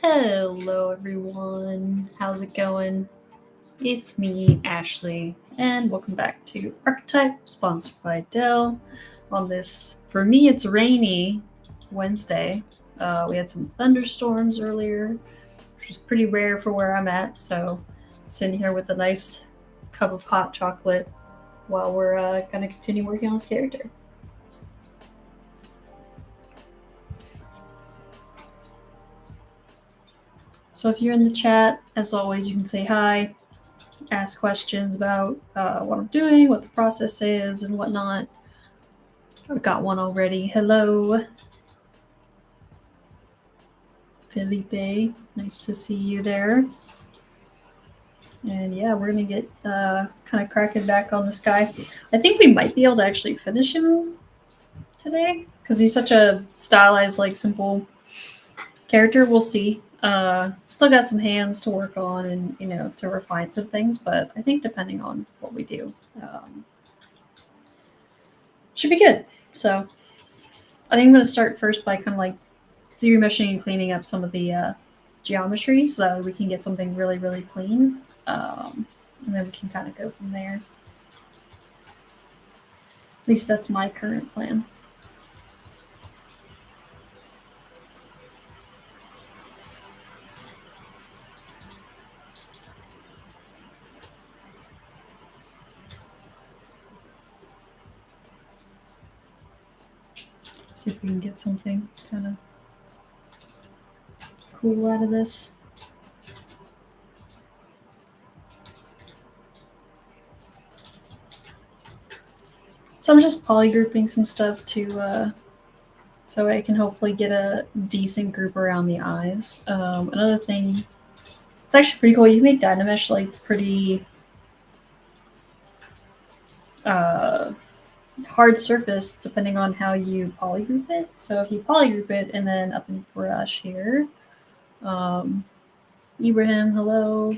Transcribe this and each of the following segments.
Hello everyone, how's it going? It's me, Ashley, and welcome back to Archetype, sponsored by Dell. On this, for me, it's rainy Wednesday. We had some thunderstorms earlier, which is pretty rare for where I'm at, so I'm sitting here with a nice cup of hot chocolate while we're gonna continue working on this character. So if you're in the chat, as always, you can say hi, ask questions about what I'm doing, what the process is, and whatnot. I've got one already. Hello, Felipe. Nice to see you there. And yeah, we're going to get kind of cracking back on this guy. I think we might be able to actually finish him today because he's such a stylized, like, simple character. We'll see. Still got some hands to work on and, you know, to refine some things, but I think depending on what we do, should be good. So I think I'm going to start first by kind of like ZBrushing and cleaning up some of the geometry so that we can get something really, really clean. And then we can kind of go from there. At least that's my current plan. See if we can get something kind of cool out of this. So I'm just polygrouping some stuff to so I can hopefully get a decent group around the eyes. Another thing, it's actually pretty cool. You can make Dynamesh like pretty hard surface depending on how you polygroup it. So if you polygroup it and then up in brush here, Ibrahim, hello.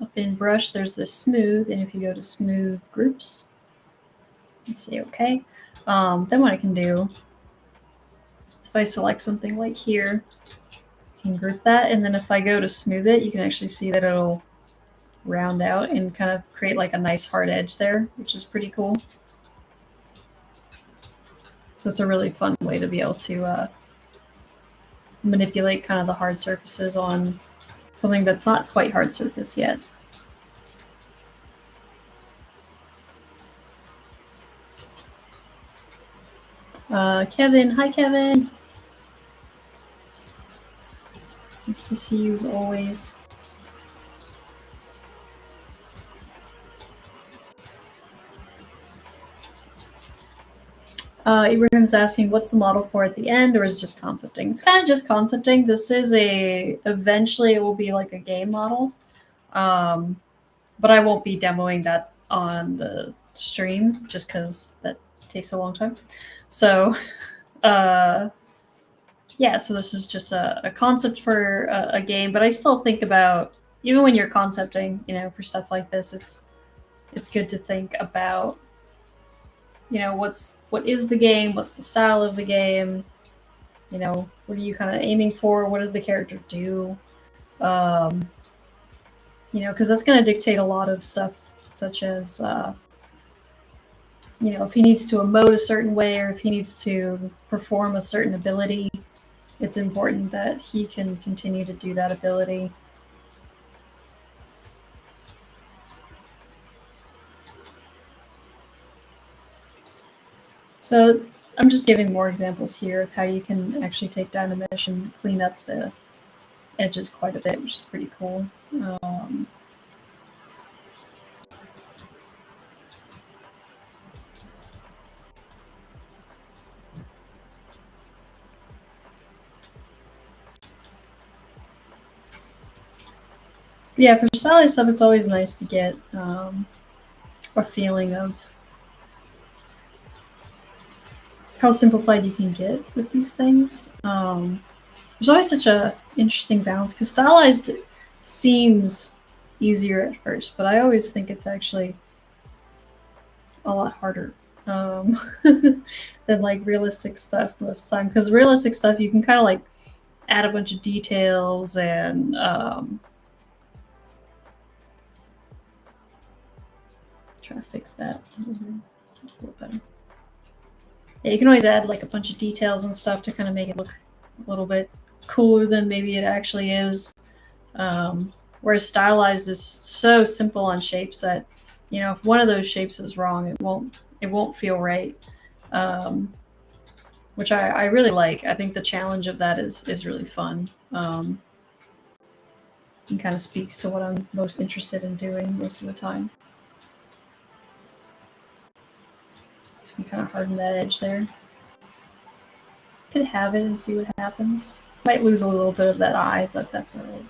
Up in brush, there's this smooth, and if you go to smooth groups, and say okay, then what I can do is if I select something like here, I can group that, and then if I go to smooth it, you can actually see that it'll round out and kind of create like a nice hard edge there, which is pretty cool. So it's a really fun way to be able to manipulate kind of the hard surfaces on something that's not quite hard surface yet. Kevin, hi Kevin. Nice to see you as always. Ibrahim's asking, what's the model for at the end, or is it just concepting? It's kind of just concepting. This is eventually it will be like a game model, but I won't be demoing that on the stream just because that takes a long time. So, yeah, so this is just a concept for a game, but I still think about, even when you're concepting, you know, for stuff like this, it's good to think about, you know, what is the game, what's the style of the game, you know, what are you kind of aiming for, what does the character do, you know, because that's going to dictate a lot of stuff, such as, you know, if he needs to emote a certain way or if he needs to perform a certain ability, it's important that he can continue to do that ability. So I'm just giving more examples here of how you can actually take Dynamesh and clean up the edges quite a bit, which is pretty cool. Yeah, for stylized stuff, it's always nice to get a feeling of how simplified you can get with these things. There's always such a interesting balance because stylized seems easier at first, but I always think it's actually a lot harder than like realistic stuff most of the time. Because realistic stuff, you can kind of like add a bunch of details and try to fix that. That's a little better. Yeah, you can always add like a bunch of details and stuff to kind of make it look a little bit cooler than maybe it actually is. Whereas stylized is so simple on shapes that, you know, if one of those shapes is wrong, it won't feel right. Which I really like. I think the challenge of that is really fun. And kind of speaks to what I'm most interested in doing most of the time. So we kind of harden that edge there. Could have it and see what happens. Might lose a little bit of that eye, but that's alright.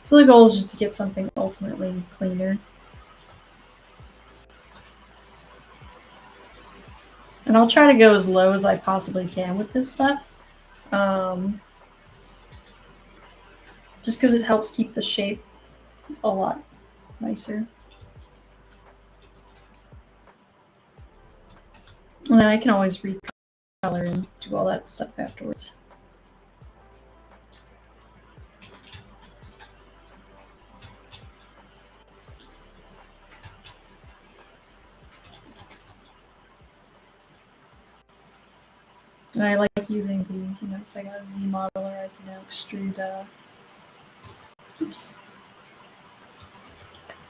So the goal is just to get something ultimately cleaner. And I'll try to go as low as I possibly can with this stuff. Just because it helps keep the shape a lot nicer. And then I can always recolor and do all that stuff afterwards. And I like using the, you know, if I got a Z modeler, I can now extrude,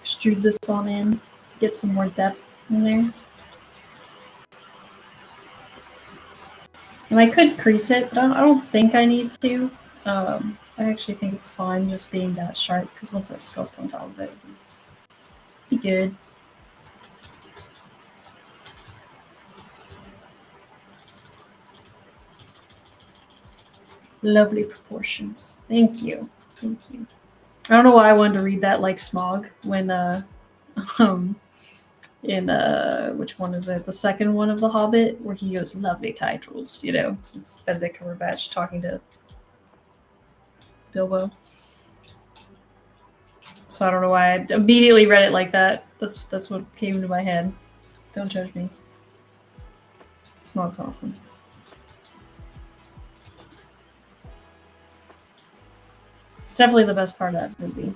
extrude this on in to get some more depth in there. And I could crease it, but I don't think I need to. I actually think it's fine just being that sharp, because once I sculpt on top of it, it'll be good. Lovely proportions. Thank you. Thank you. I don't know why I wanted to read that like Smog when in which one is it? The second one of The Hobbit, where he goes, lovely titles, you know. It's Benedict Cumberbatch talking to Bilbo. So I don't know why I immediately read it like that. That's what came into my head. Don't judge me. Smog's awesome. It's definitely the best part of that movie.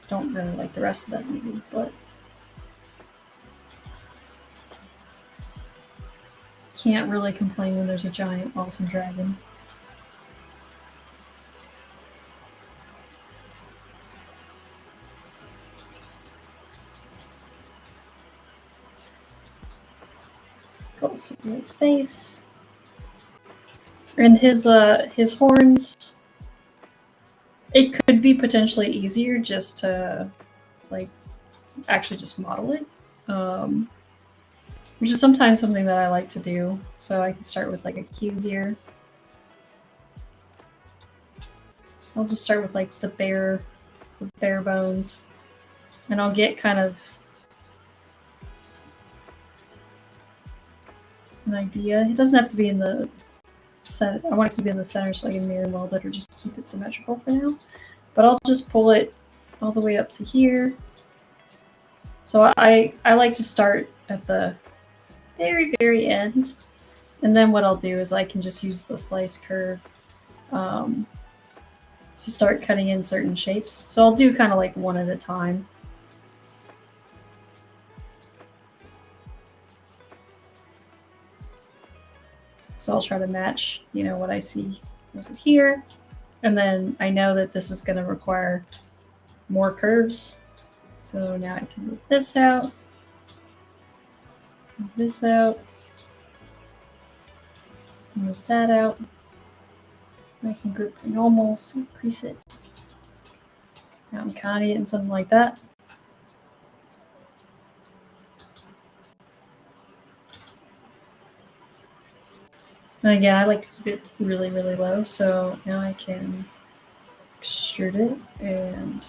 Don't really like the rest of that movie, but can't really complain when there's a giant awesome dragon. Cool, so his face. And his horns, it could be potentially easier just to like actually just model it. Which is sometimes something that I like to do. So I can start with like a cube here. I'll just start with like the bare bones. And I'll get kind of an idea. It doesn't have to be in the center. I want to keep it in the center so I can mirror weld it or just keep it symmetrical for now. But I'll just pull it all the way up to here. So I like to start at the very, very end. And then what I'll do is I can just use the slice curve to start cutting in certain shapes. So I'll do kind of like one at a time. So I'll try to match, you know, what I see over here. And then I know that this is going to require more curves. So now I can move this out. Move this out. Move that out. I can group the normals, crease it. Now I'm kind of getting something like that. And again, I like to keep it really, really low, so now I can extrude it and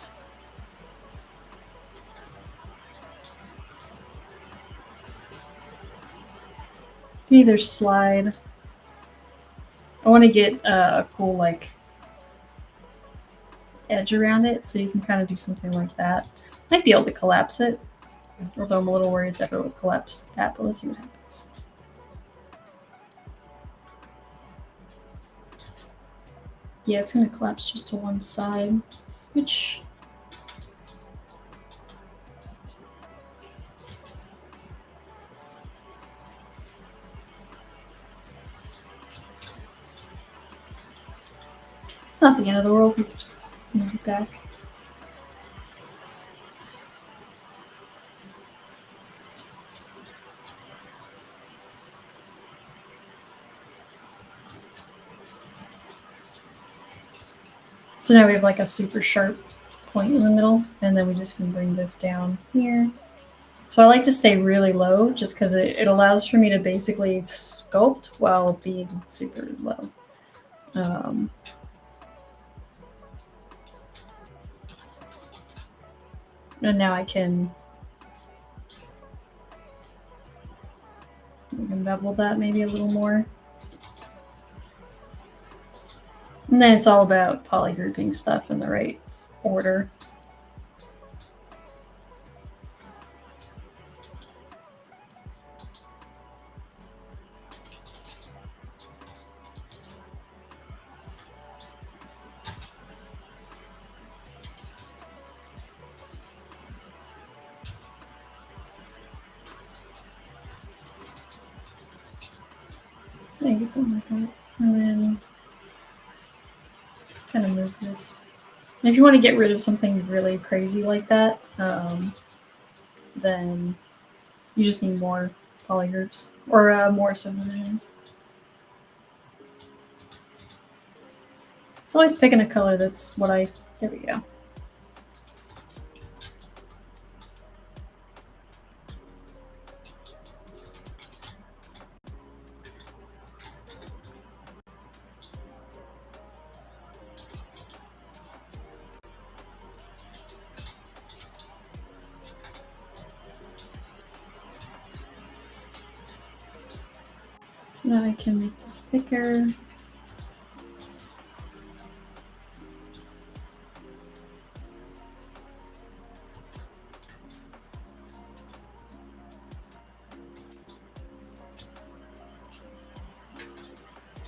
you can either slide. I want to get a cool like edge around it, so you can kind of do something like that. Might be able to collapse it, although I'm a little worried that it will collapse that, but let's see what happens. Yeah, it's going to collapse just to one side, which... it's not the end of the world, we can just move it back. So now we have like a super sharp point in the middle, and then we just can bring this down here. So I like to stay really low just because it allows for me to basically sculpt while being super low. And now I can bevel that maybe a little more. And then it's all about polygrouping stuff in the right order. I think it's something like that. And then kind of move this. And if you want to get rid of something really crazy like that, then you just need more polygroups or more subdivisions. It's always picking a color that's what I... There we go. So now I can make this thicker.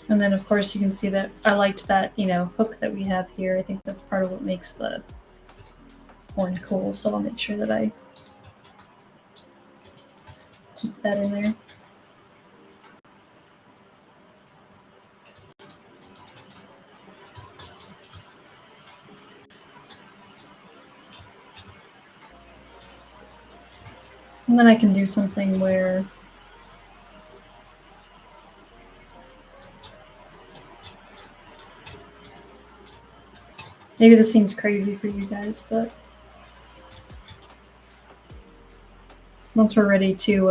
And then of course you can see that I liked that, you know, hook that we have here. I think that's part of what makes the horn cool. So I'll make sure that I keep that in there. And then I can do something where maybe this seems crazy for you guys, but once we're ready to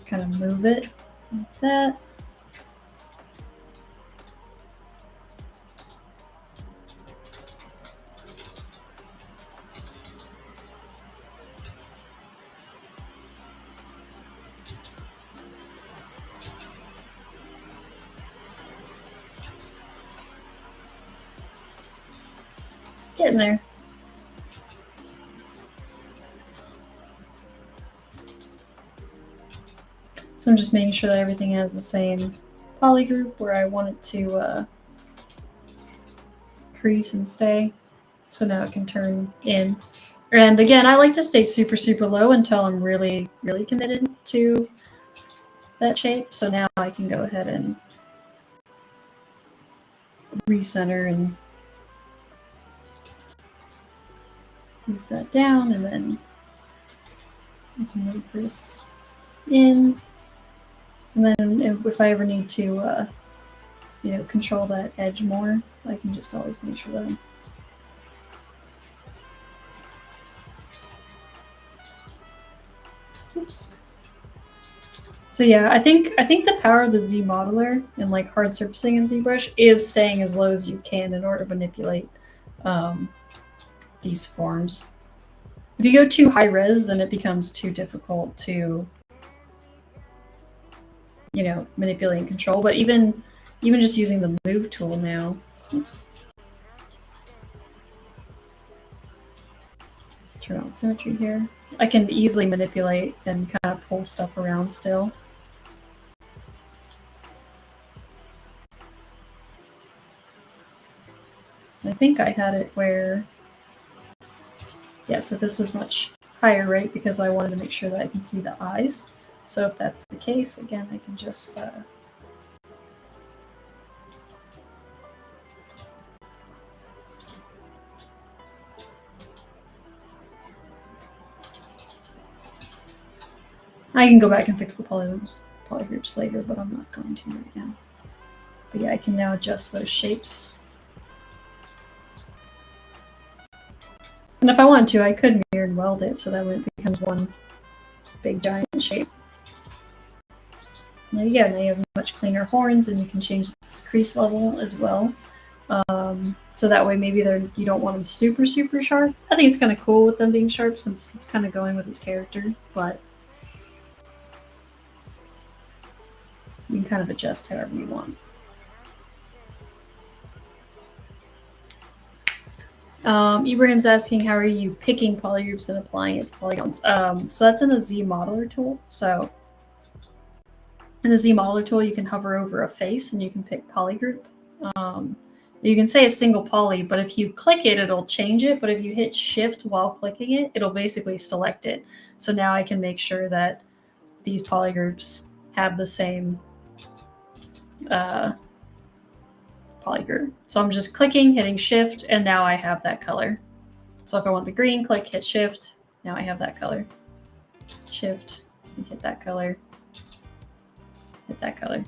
kind of move it like that. Getting there. So I'm just making sure that everything has the same poly group where I want it to crease and stay. So now it can turn in. And again, I like to stay super, super low until I'm really, really committed to that shape. So now I can go ahead and recenter and move that down, and then I can move this in. And then if I ever need to, you know, control that edge more, I can just always make sure that I'm... Oops. So yeah, I think the power of the Z modeler and like hard surfacing in ZBrush is staying as low as you can in order to manipulate these forms. If you go too high res, then it becomes too difficult to you know, manipulate and control. But even just using the move tool now, oops. Turn on symmetry here. I can easily manipulate and kind of pull stuff around still. I think I had it where, yeah, so this is much higher, right? Because I wanted to make sure that I can see the eyes. So if that's the case, again, I can just I can go back and fix the polygroups later, but I'm not going to right now. But yeah, I can now adjust those shapes. And if I wanted to, I could mirror and weld it so that way it becomes one big giant shape. There you go, now you have much cleaner horns, and you can change this crease level as well. So that way maybe you don't want them super, super sharp. I think it's kind of cool with them being sharp since it's kind of going with his character, but you can kind of adjust however you want. Ibrahim's asking, how are you picking polygroups and applying it to polygons? So that's in the Z modeler tool. So in the Z modeler tool, you can hover over a face and you can pick polygroup. You can say a single poly, but if you click it, it'll change it. But if you hit shift while clicking it, it'll basically select it. So now I can make sure that these polygroups have the same polygroup. So I'm just clicking, hitting shift, and now I have that color. So if I want the green, click, hit shift. Now I have that color. Shift, and hit that color. Hit that color.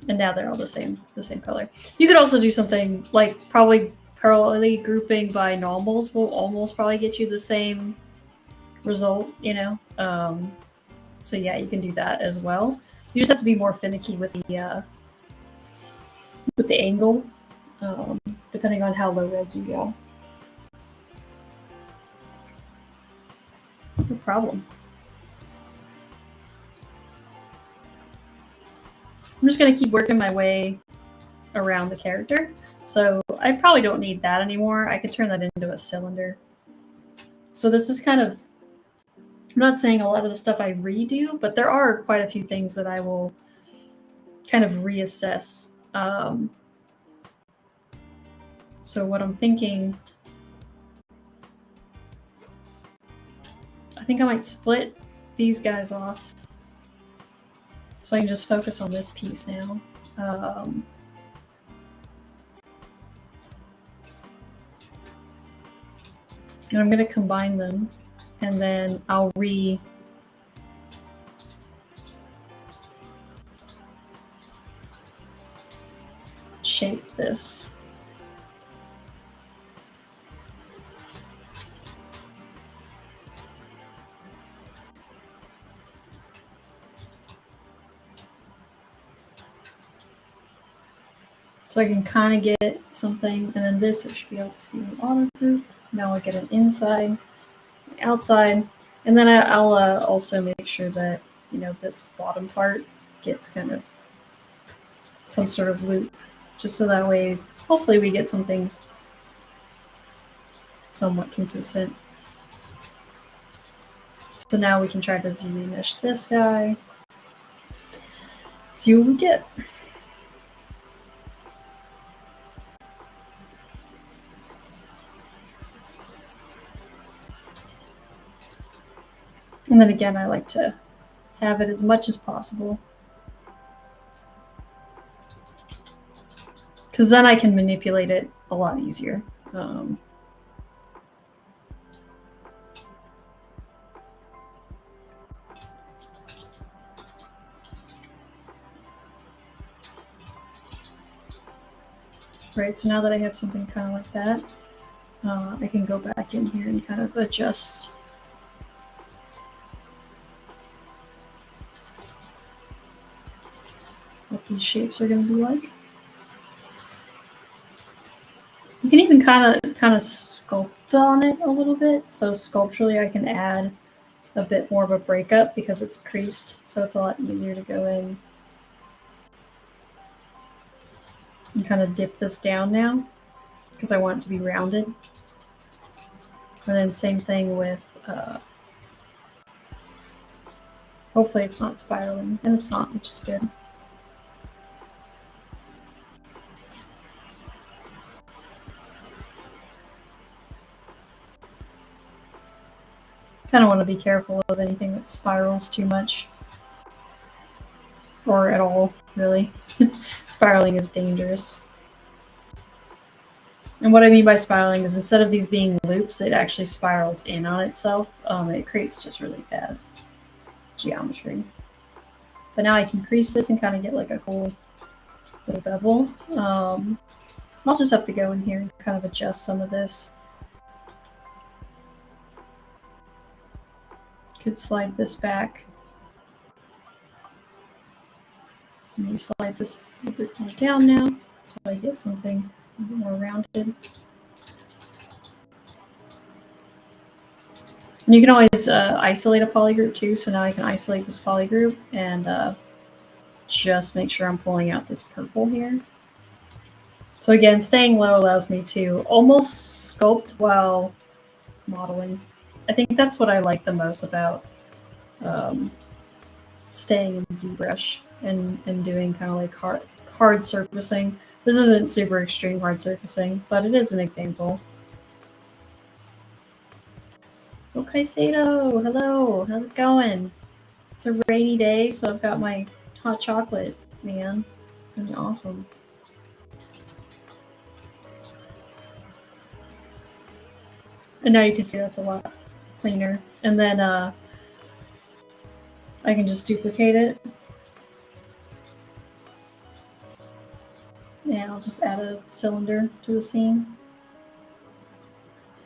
And now they're all the same color. You could also do something like probably parallelly grouping by normals will almost probably get you the same result, you know. So yeah, you can do that as well. You just have to be more finicky with the angle, depending on how low res you go. No problem. I'm just going to keep working my way around the character. So I probably don't need that anymore. I could turn that into a cylinder. So this is kind of, I'm not saying a lot of the stuff I redo, but there are quite a few things that I will kind of reassess. So what I'm thinking, I think I might split these guys off. So I can just focus on this piece now. And I'm going to combine them, and then I'll shape this. So I can kind of get something, and then this, it should be able to auto group. Now I'll get an inside, outside, and then I'll also make sure that, you know, this bottom part gets kind of some sort of loop, just so that way, hopefully we get something somewhat consistent. So now we can try to Z-mesh this guy, see what we get. And then again, I like to have it as much as possible, because then I can manipulate it a lot easier. Right, so now that I have something kind of like that, I can go back in here and kind of adjust what these shapes are going to be like. You can even kind of sculpt on it a little bit. So sculpturally, I can add a bit more of a breakup because it's creased, so it's a lot easier to go in and kind of dip this down now because I want it to be rounded. And then same thing with, hopefully it's not spiraling, and it's not, which is good. Kind of want to be careful of anything that spirals too much. Or at all, really. Spiraling is dangerous. And what I mean by spiraling is instead of these being loops, it actually spirals in on itself. It creates just really bad geometry. But now I can crease this and kind of get like a cool little bevel. I'll just have to go in here and kind of adjust some of this. Could slide this back. Maybe slide this a little bit more down now so I get something a bit more rounded. And you can always isolate a polygroup too, so now I can isolate this polygroup and just make sure I'm pulling out this purple here. So again, staying low allows me to almost sculpt while modeling. I think that's what I like the most about staying in ZBrush and doing kind of like hard surfacing. This isn't super extreme hard surfacing, but it is an example. Okay, Sato, hello, how's it going? It's a rainy day, so I've got my hot chocolate, man. It's awesome. And now you can see that's a lot cleaner. And then I can just duplicate it. And I'll just add a cylinder to the scene.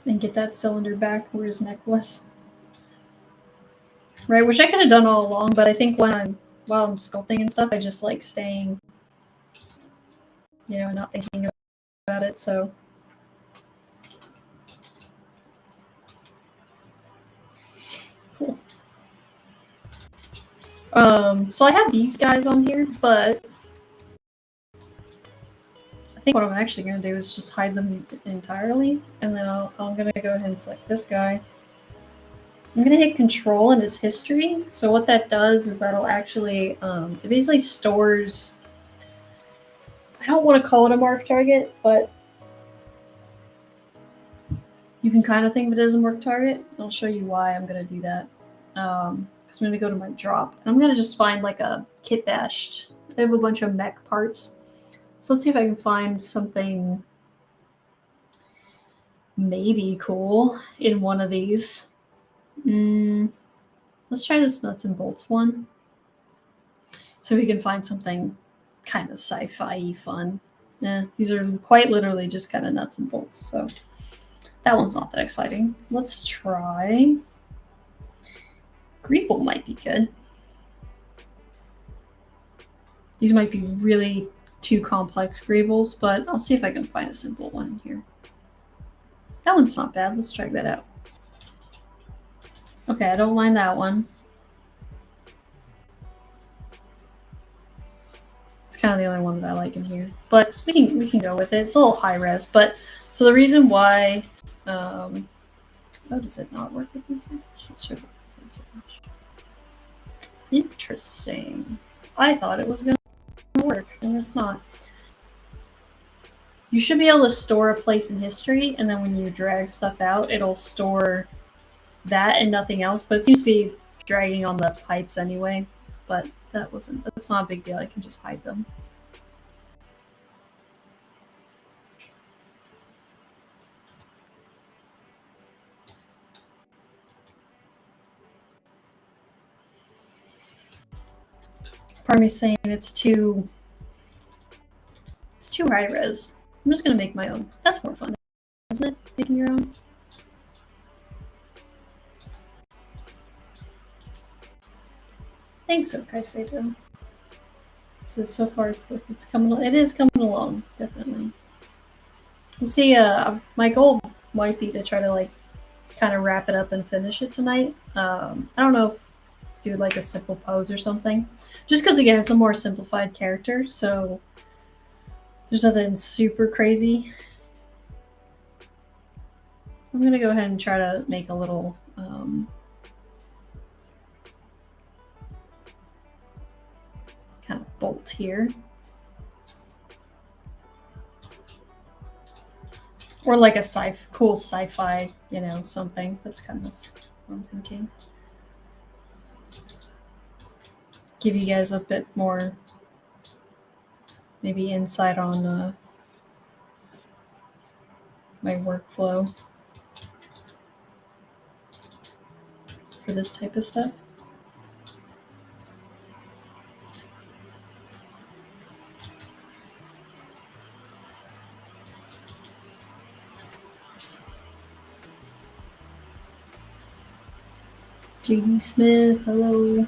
And get that cylinder back where his neck was. Right, which I could have done all along, but I think while I'm sculpting and stuff, I just like staying, you know, not thinking about it, so. Cool. So I have these guys on here, but I think what I'm actually going to do is just hide them entirely, and then I'm going to go ahead and select this guy. I'm going to hit Control in his history. So what that does is that'll actually, it basically stores, I don't want to call it a mark target, but you can kind of think of it as a mark target. I'll show you why I'm going to do that. Because I'm going to go to my drop. And I'm going to just find like a kitbashed. I have a bunch of mech parts. So let's see if I can find something maybe cool in one of these. Let's try this nuts and bolts one. So we can find something kind of sci-fi fun. These are quite literally just kind of nuts and bolts. So that one's not that exciting. Let's try. Greeble might be good. These might be really too complex Greebles, but I'll see if I can find a simple one here. That one's not bad. Let's try that out. Okay, I don't mind that one. It's kind of the only one that I like in here, but we can go with it. It's a little high res, but so the reason why, oh, does it not work with ZBrush? Interesting. I thought it was going to work, and it's not. You should be able to store a place in history, and then when you drag stuff out, it'll store that and nothing else, but it seems to be dragging on the pipes anyway, but that's not a big deal. I can just hide them. Part of me saying it's too high res. I'm just gonna make my own. That's more fun, isn't it? Making your own. Thanks, okay, Sato. So far, it's coming. It is coming along, definitely. We'll see. My goal might be to try to like kind of wrap it up and finish it tonight. I don't know if do like a simple pose or something. Just because, again, it's a more simplified character, so there's nothing super crazy. I'm going to go ahead and try to make a little kind of bolt here. Or like a cool sci-fi, you know, something. That's kind of what I'm thinking. Give you guys a bit more, maybe insight on my workflow for this type of stuff. J.D. Smith, hello.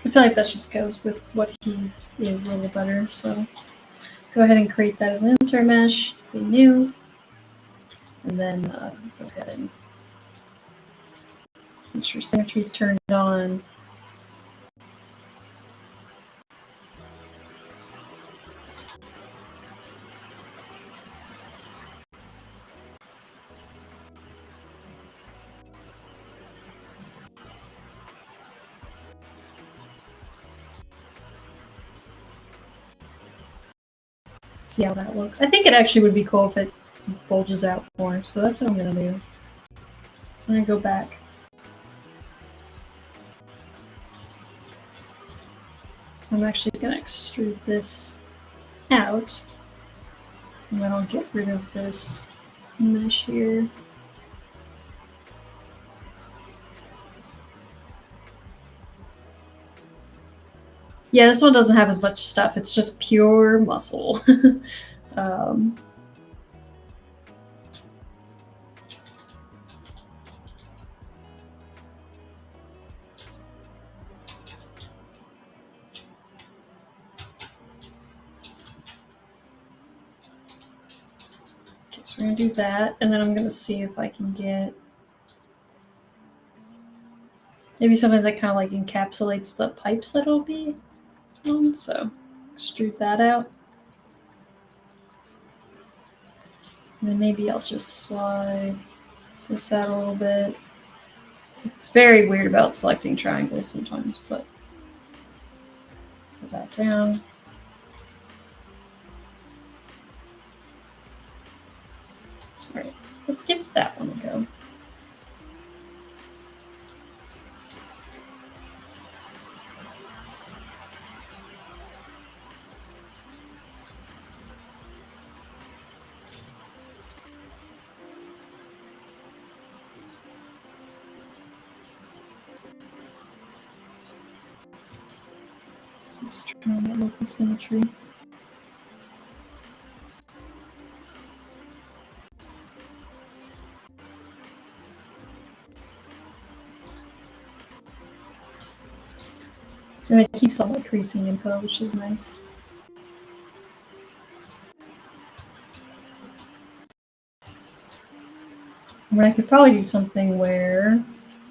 I feel like that just goes with what he is a little better. So go ahead and create that as an insert mesh, say new, and then go ahead and make sure symmetry is turned on. See how that looks. I think it actually would be cool if it bulges out more, so that's what I'm going to do. So I'm going to go back. I'm actually going to extrude this out, and then I'll get rid of this mesh here. Yeah, this one doesn't have as much stuff. It's just pure muscle. Okay, so we're going to do that, and then I'm going to see if I can get maybe something that kind of like encapsulates the pipes that it'll be on. So extrude that out. And then maybe I'll just slide this out a little bit. It's very weird about selecting triangles sometimes, but put that down. All right, let's give that one a go. Just trying that local symmetry. And it keeps all my creasing info, which is nice. I mean, I could probably do something where,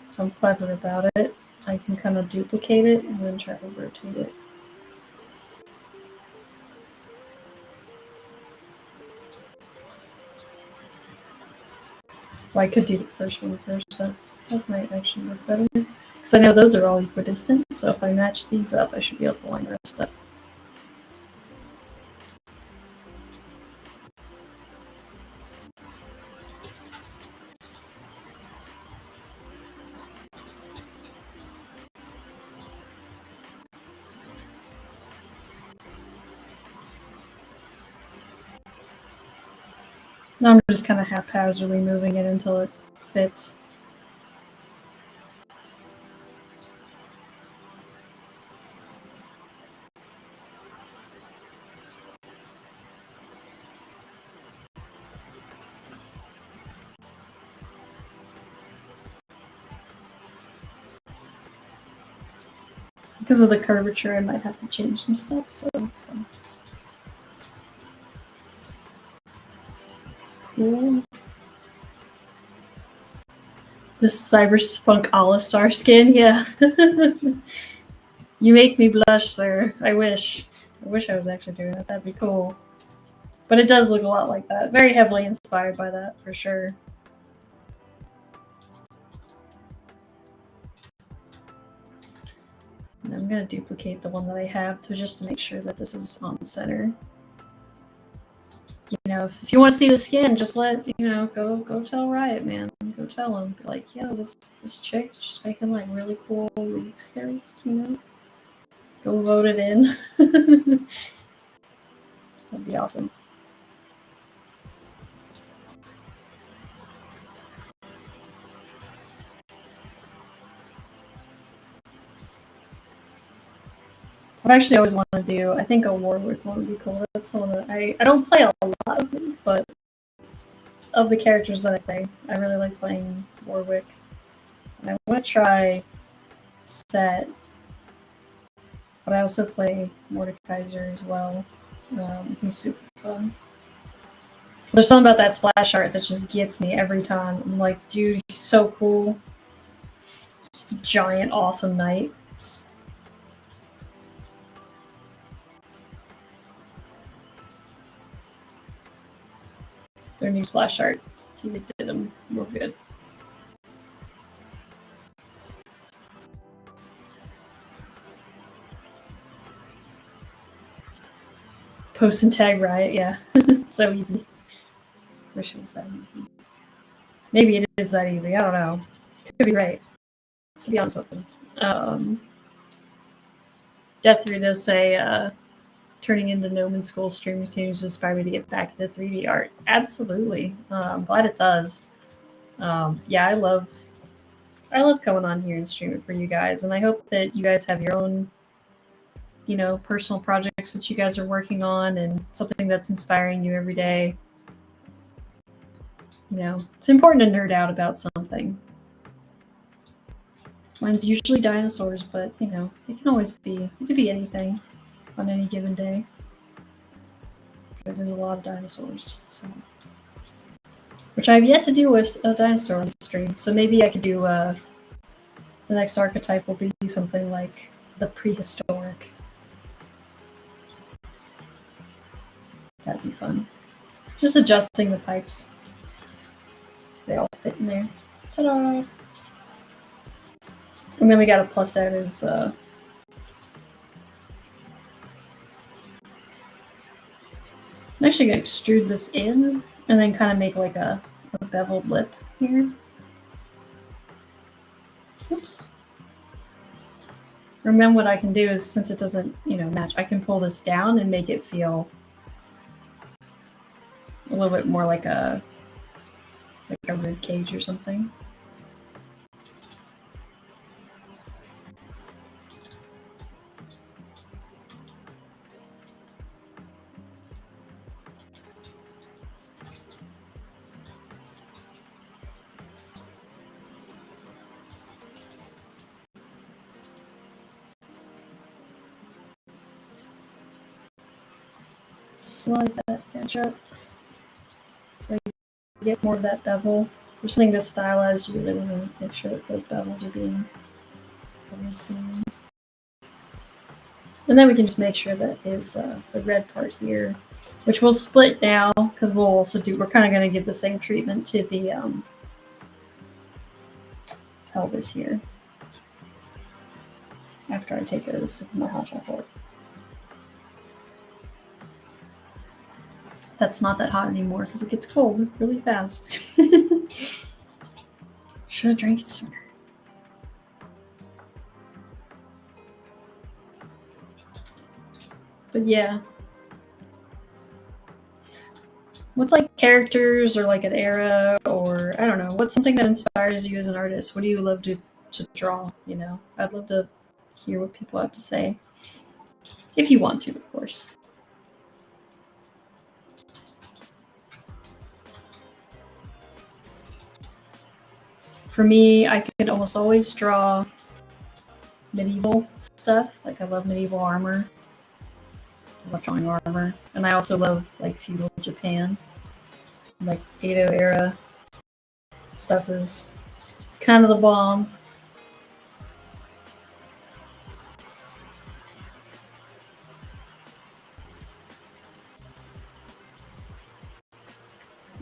if I'm clever about it, I can kind of duplicate it and then try to rotate it. Well, I could do the first one first, so that might actually work better. Because I know those are all equidistant, so if I match these up, I should be able to line the rest up. Now I'm just kind of haphazardly moving it until it fits. Because of the curvature, I might have to change some stuff, so that's fine. Cool. This Cyberpunk All-Star skin, yeah. You make me blush, sir. I wish. I wish I was actually doing that. That'd be cool. But it does look a lot like that. Very heavily inspired by that, for sure. And I'm going to duplicate the one that I have just to make sure that this is on center. You know, if you want to see the skin, just let, you know, go tell Riot, man. Go tell him. Like, yo, this chick just making, like, really cool leaks here, you know? Go vote it in. That'd be awesome. I've actually always wanted to do, I think a Warwick one would be cool. That's the one that I don't play a lot of them, but of the characters that I play, I really like playing Warwick. And I want to try Set, but I also play Mordekaiser as well. He's super fun. There's something about that splash art that just gets me every time. I'm like, dude, he's so cool. Just a giant, awesome knight. Their new splash art. He did them real good. Post and tag Riot, yeah. So easy. Wish it was that easy. Maybe it is that easy. I don't know. Could be right. To be honest with them. Death 3 does say turning into Gnomon School stream continues to inspire me to get back into 3D art. Absolutely. I'm glad it does. Yeah, I love coming on here and streaming for you guys, and I hope that you guys have your own, you know, personal projects that you guys are working on and something that's inspiring you every day. You know, it's important to nerd out about something. Mine's usually dinosaurs, but you know, it could be anything on any given day. But there's a lot of dinosaurs, so. Which I've yet to do with a dinosaur on stream, so maybe I could do the next archetype will be something like the prehistoric. That'd be fun. Just adjusting the pipes so they all fit in there. Ta-da! And then we got to plus out his I'm actually gonna extrude this in and then kind of make like a beveled lip here. Oops. And then what I can do is, since it doesn't, you know, match, I can pull this down and make it feel a little bit more like a rib cage or something. Slide that edge up so you get more of that bevel. For something this stylized, you really want to make sure that those bevels are being seen. And then we can just make sure that is the red part here, which we'll split now because we'll also we're kind of going to give the same treatment to the pelvis here after I take a sip of my hot chocolate. That's not that hot anymore because it gets cold really fast. Should have drank it sooner. But yeah. What's like characters or like an era, or I don't know, what's something that inspires you as an artist? What do you love to draw, you know? I'd love to hear what people have to say. If you want to, of course. For me, I could almost always draw medieval stuff. Like I love medieval armor. I love drawing armor. And I also love like feudal Japan. Like Edo era stuff is it's kind of the bomb.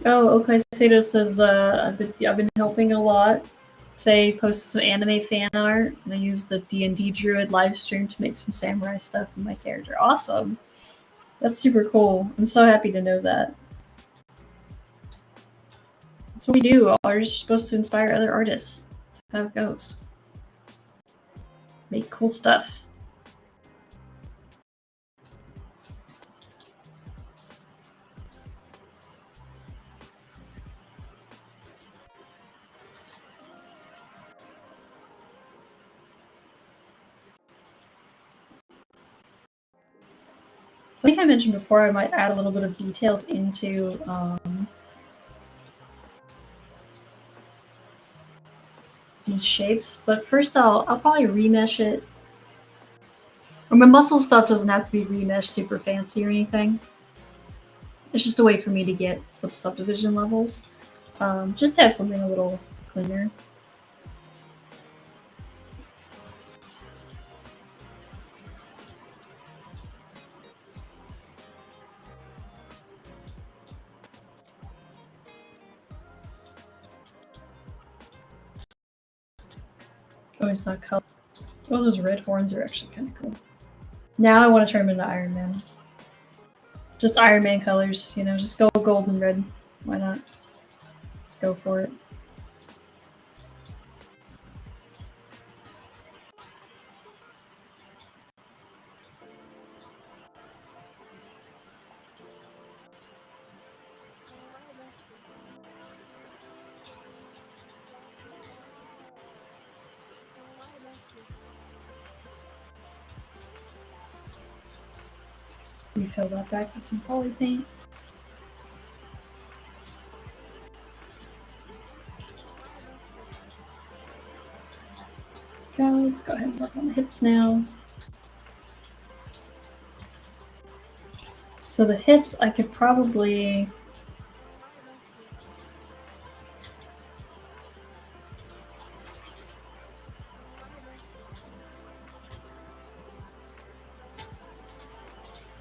Oh, okay. Sato says I've been helping a lot. Say posted some anime fan art, and I used the D&D Druid live stream to make some samurai stuff in my character. Awesome. That's super cool. I'm so happy to know that. That's what we do. Artists are supposed to inspire other artists. That's how it goes. Make cool stuff. I think I mentioned before I might add a little bit of details into these shapes, but first I'll probably remesh it. Or my muscle stuff doesn't have to be remeshed super fancy or anything. It's just a way for me to get some subdivision levels, just to have something a little cleaner. Oh, it's not color. Oh, those red horns are actually kind of cool. Now I want to turn them into Iron Man. Just Iron Man colors, you know, just go gold and red. Why not? Let's go for it. Refill that back with some poly paint. Okay, let's go ahead and work on the hips now. So the hips, I could probably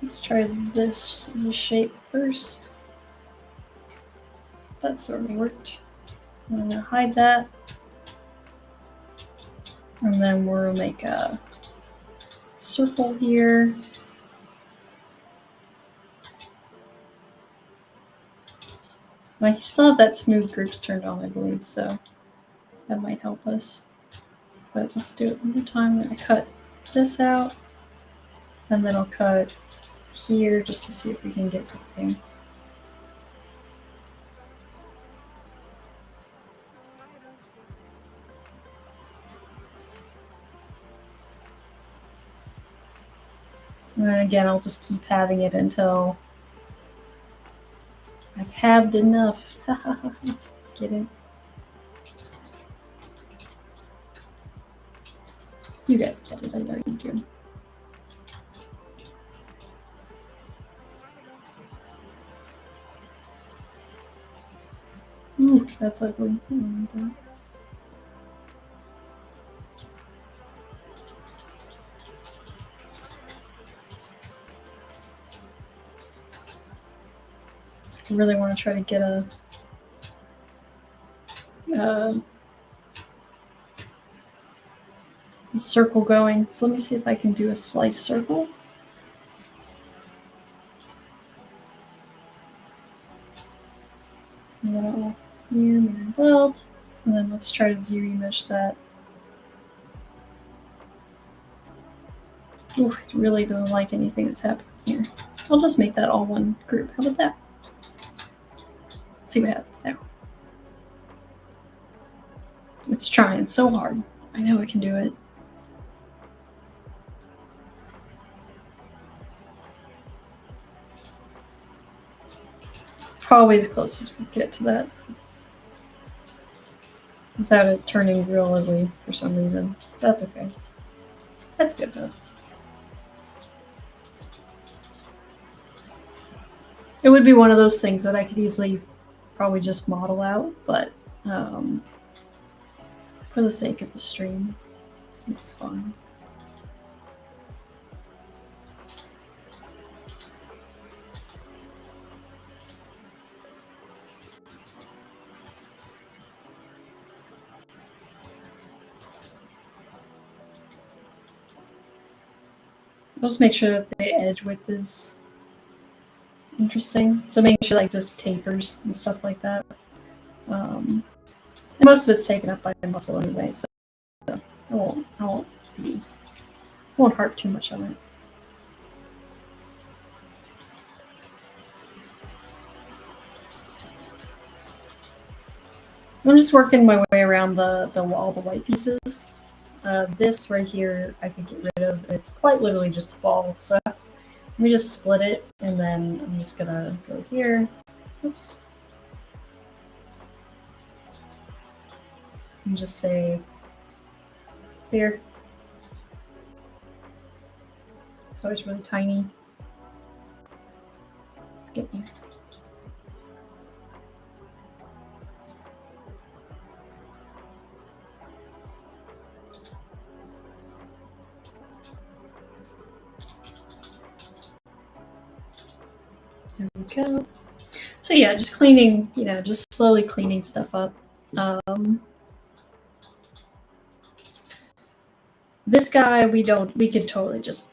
let's try this as a shape first. That certainly worked. I'm gonna hide that. And then we'll make a circle here. I still have that smooth groups turned on, I believe, so that might help us. But let's do it one more time. I'm gonna cut this out, and then I'll cut here just to see if we can get something. And then again, I'll just keep having it until I've halved enough. Get it? You guys get it, I know you do. Ooh, that's ugly. I don't want that. I really want to try to get a circle going. So let me see if I can do a slice circle. And then I'll mirror weld. And then let's try to Z-remesh that. Ooh, it really doesn't like anything that's happening here. I'll just make that all one group. How about that? Let's see what happens now. It's trying so hard. I know it can do it. It's probably as close as we get to that. Without it turning real ugly for some reason. That's okay. That's good enough. It would be one of those things that I could easily probably just model out, but for the sake of the stream, it's fine. I'll just make sure that the edge width is interesting. So making sure like this tapers and stuff like that. And most of it's taken up by muscle anyway, so I won't harp too much on it. I'm just working my way around the white pieces. This right here I can get rid of. It's quite literally just a ball, so let me just split it, and then I'm just gonna go here. Oops. And just say sphere. It's always really tiny. Let's get there. There we go. So yeah, just cleaning, just slowly cleaning stuff up. This guy, we could totally just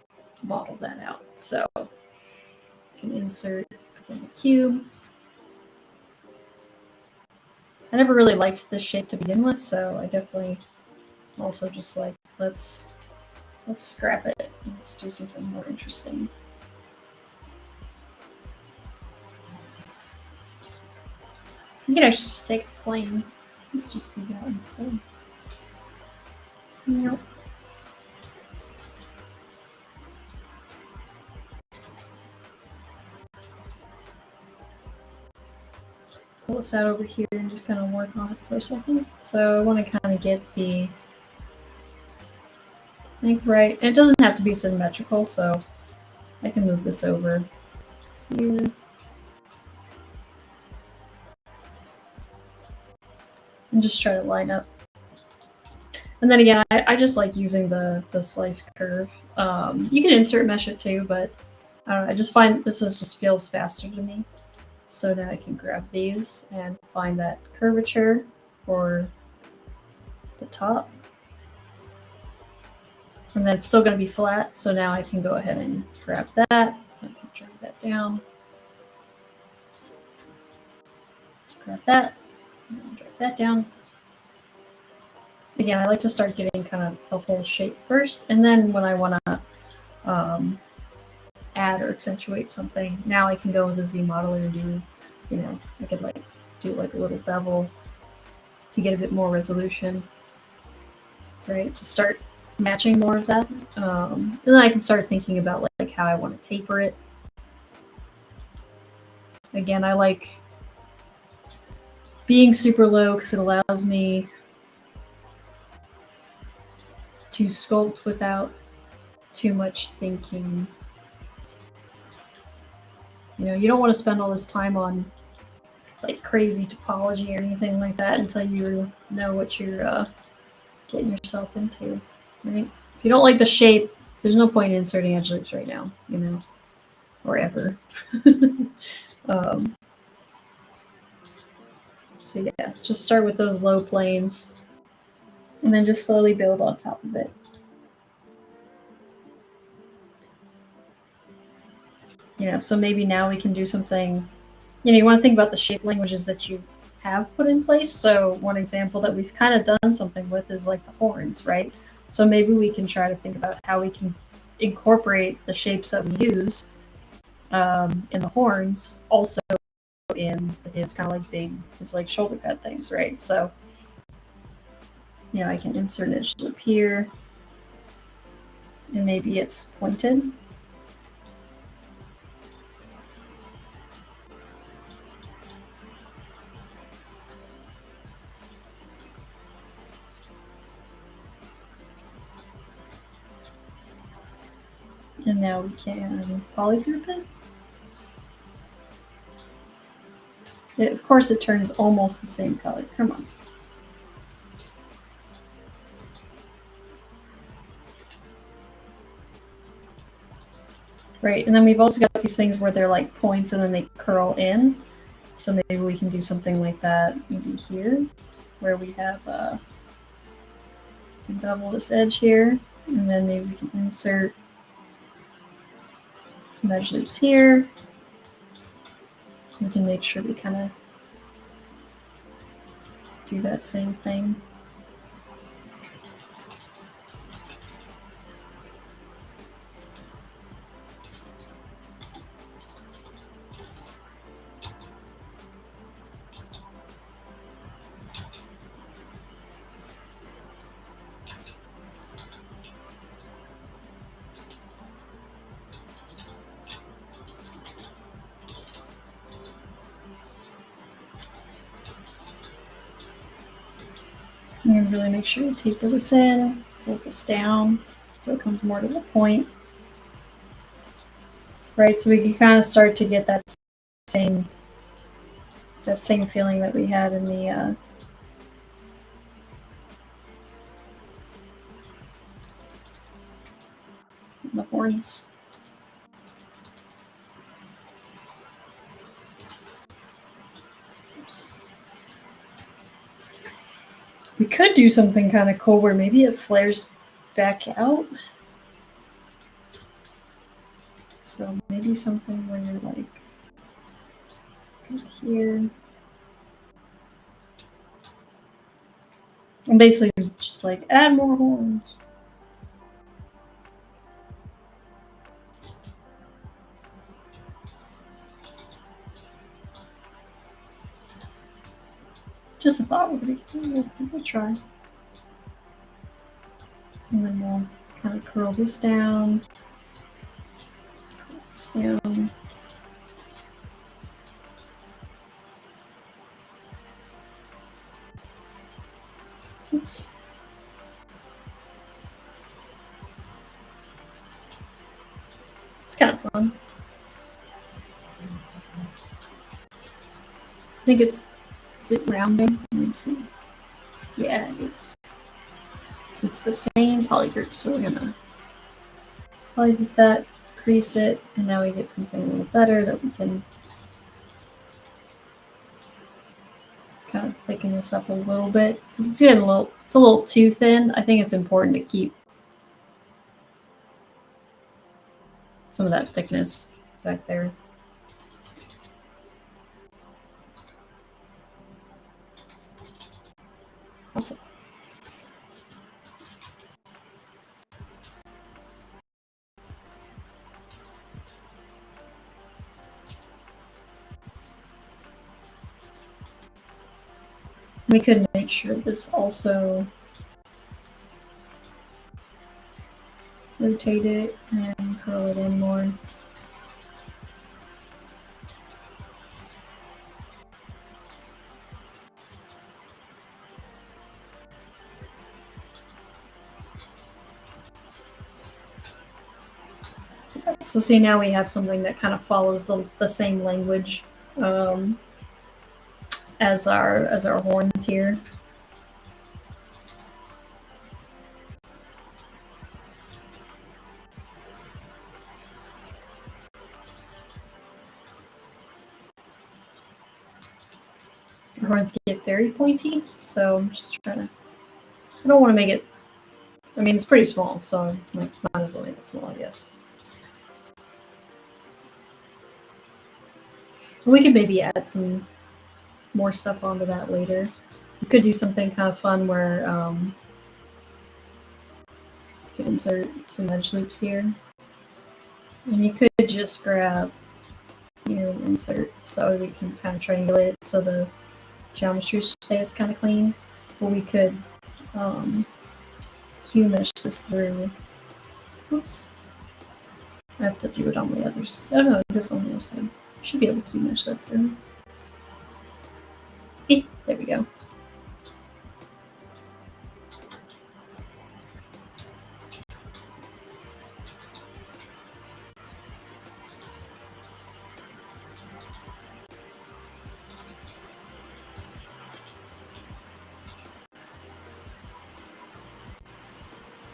model that out. So I can insert again the cube. I never really liked this shape to begin with, so I definitely also just like, let's scrap it. Let's do something more interesting. You can actually just take a plane. Let's just do that instead. Yep. Pull this out over here and just kind of work on it for a second. So I want to kind of get the length right. And it doesn't have to be symmetrical, so I can move this over here. And just try to line up. And then again, I just like using the slice curve. You can insert mesh it too, but I don't know, I just find this just feels faster to me. So now I can grab these and find that curvature for the top. And then it's still going to be flat, so now I can go ahead and grab that. I can drag that down. Grab that. And drag that down. Again, I like to start getting kind of the whole shape first, and then when I want to add or accentuate something, now I can go with the Z modeler and do, I could do like a little bevel to get a bit more resolution, right? To start matching more of that. And then I can start thinking about like how I want to taper it. Again, I like being super low because it allows me to sculpt without too much thinking. You don't want to spend all this time on like crazy topology or anything like that until you know what you're getting yourself into, right? If you don't like the shape, there's no point in inserting edge loops right now, or ever. So yeah, just start with those low planes and then just slowly build on top of it. So maybe now we can do something, you want to think about the shape languages that you have put in place. So one example that we've kind of done something with is like the horns, right? So maybe we can try to think about how we can incorporate the shapes that we use in the horns also in his kind of like big, his like shoulder pad things, right? So, you know, I can insert an edge loop here, and maybe it's pointed. And now we can polygroup it. Of course, it turns almost the same color. Come on. Right, and then we've also got these things where they're like points and then they curl in. So maybe we can do something like that maybe here, where we have can bevel this edge here, and then maybe we can insert some edge loops here. We can make sure we kind of do that same thing. And really make sure you taper this in, pull this down, so it comes more to the point. Right, so we can kind of start to get that same feeling that we had in the horns. Oops. We could do something kind of cool where maybe it flares back out. So maybe something where you're like here. And basically just like add more horns. Just a thought, we'll give it a try. And then we'll kind of curl this down. Curl this down. Oops. It's kind of fun. I think is it rounding? Let me see. Yeah, it's the same polygroup, so we're gonna polygroup that, crease it, and now we get something a little better that we can kind of thicken this up a little bit because it's getting it's a little too thin. I think it's important to keep some of that thickness back there. Awesome. We could make sure this also rotate it and curl it in more. So see, now we have something that kind of follows the same language as our horns here. Our horns get very pointy, so I'm just trying to. I don't want to make it. I mean, it's pretty small, so like, might as well make it small, I guess. We could maybe add some more stuff onto that later. We could do something kind of fun where you could insert some edge loops here. And you could just grab here and insert, so that way we can kind of triangulate it so the geometry stays kind of clean. Or we could hue mesh this through. Oops. I have to do it on the others. Oh no, it is on the other side. Should be able to hue mesh that through. There we go.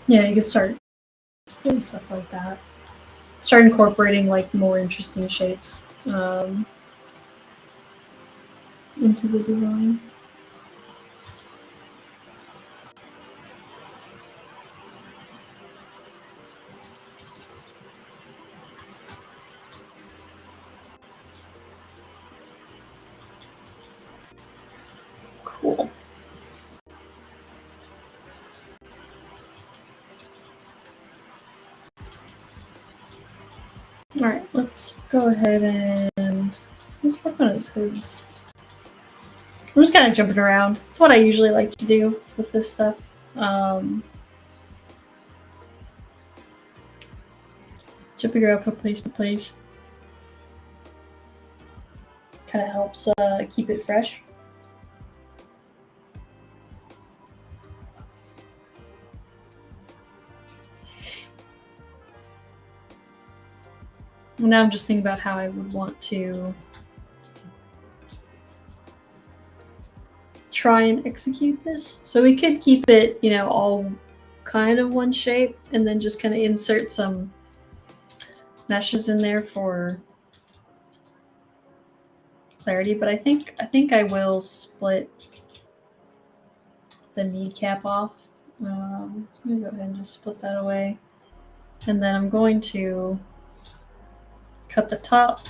Yeah, you can start doing stuff like that. Start incorporating like more interesting shapes into the design. Cool. All right, let's go ahead and let's work on his hooves. I'm just kind of jumping around. It's what I usually like to do with this stuff. Jumping around from place to place kind of helps keep it fresh. Now I'm just thinking about how I would want to try and execute this. So we could keep it, you know, all kind of one shape and then just kind of insert some meshes in there for clarity. But I think I will split the kneecap off. So I'm gonna go ahead and just split that away. And then I'm going to cut the top.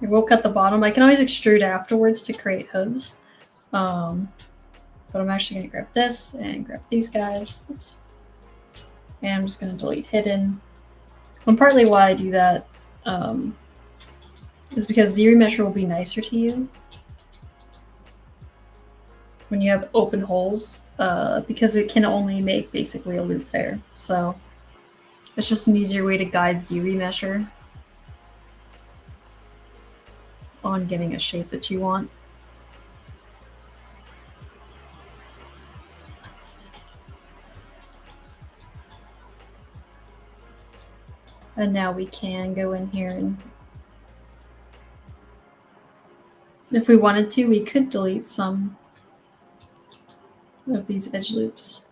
I will cut the bottom. I can always extrude afterwards to create hooves. But I'm actually going to grab this and grab these guys. Oops. And I'm just going to delete hidden. And partly why I do that is because ZBrush will be nicer to you when you have open holes, because it can only make basically a loop there. So it's just an easier way to guide ZBrush on getting a shape that you want. And now we can go in here and if we wanted to, we could delete some of these edge loops.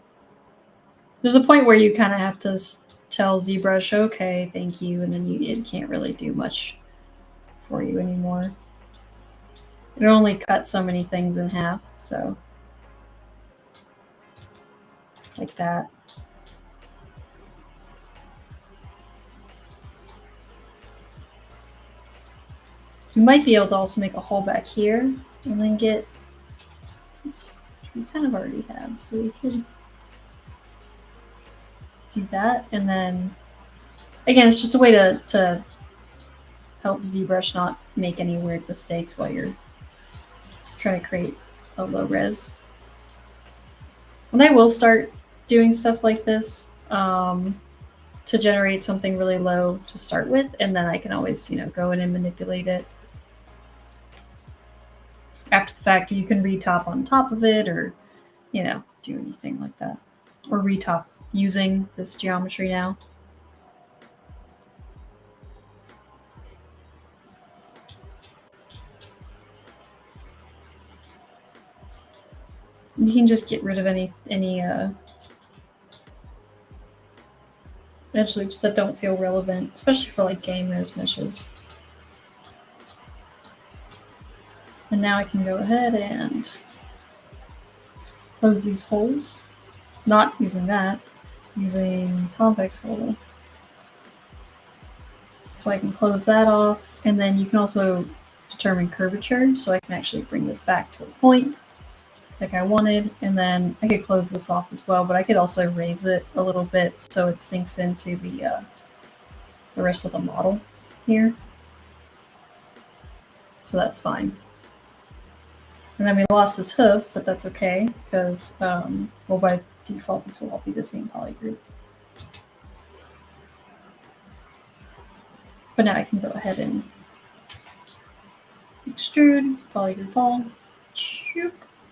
There's a point where you kind of have to tell ZBrush, okay, thank you, and then it can't really do much for you anymore. It only cuts so many things in half, so like that. You might be able to also make a hole back here and then get, oops, which we kind of already have, so we could do that. And then again, it's just a way to help ZBrush not make any weird mistakes while you're trying to create a low res. And I will start doing stuff like this to generate something really low to start with, and then I can always, you know, go in and manipulate it after the fact. You can retop on top of it, or, you know, do anything like that, or retop using this geometry now. You can just get rid of any edge loops that don't feel relevant, especially for like game res meshes. And now I can go ahead and close these holes, not using that, using convex hole. So I can close that off, and then you can also determine curvature, so I can actually bring this back to a point like I wanted, and then I could close this off as well, but I could also raise it a little bit so it sinks into the rest of the model. here. So that's fine. And then we lost his hoof, but that's okay, because, well, by default, this will all be the same poly group. But now I can go ahead and extrude, polygroup all,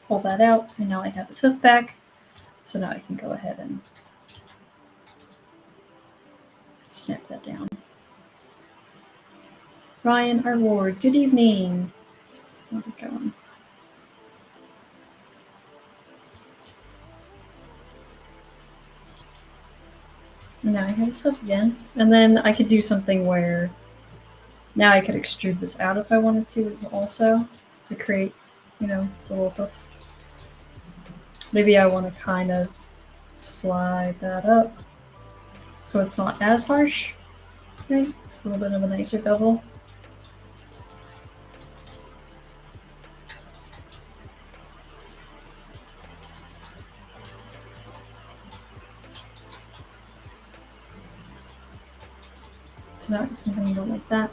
pull that out, and now I have his hoof back. So now I can go ahead and snap that down. Ryan, our ward, good evening. How's it going? And now I have his hoof again. And then I could do something where now I could extrude this out if I wanted to also to create, you know, the little hoof. Maybe I want to kind of slide that up so it's not as harsh, right? It's a little bit of a nicer bevel. So now I have something more like that.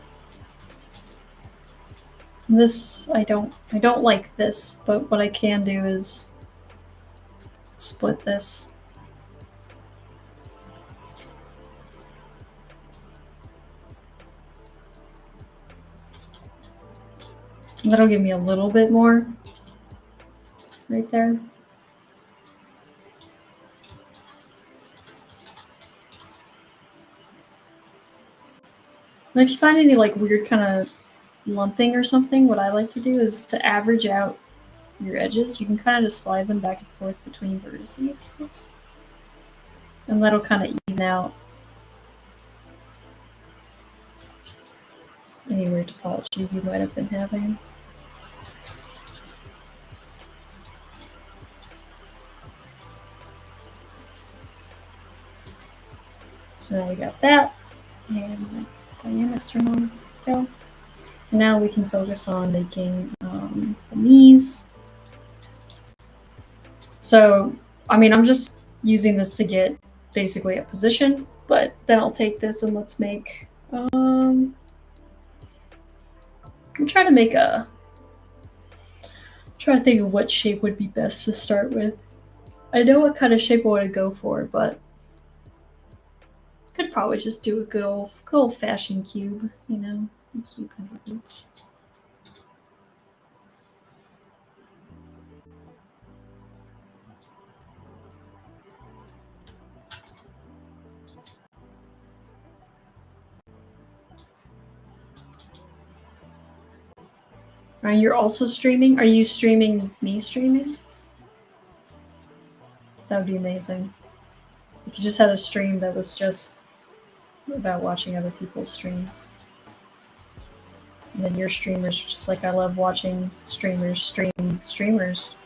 And this I don't like this, but what I can do is split this. And that'll give me a little bit more right there. And if you find any like weird kind of lumping or something, what I like to do is to average out your edges. You can kind of just slide them back and forth between vertices. Oops. And that'll kind of even out any weird topology you might have been having. So now we got that. And dynamics turn on. Go. And now we can focus on making the knees. So, I mean, I'm just using this to get basically a position, but then I'll take this and let's make, I'm trying to make a, trying to think of what shape would be best to start with. I know what kind of shape I want to go for, but could probably just do a good old fashioned cube, you know, a cube never hurts. Ryan, you're also streaming? Are you streaming me streaming? That would be amazing. If you just had a stream that was just about watching other people's streams. And then your streamers are just like, I love watching streamers stream streamers.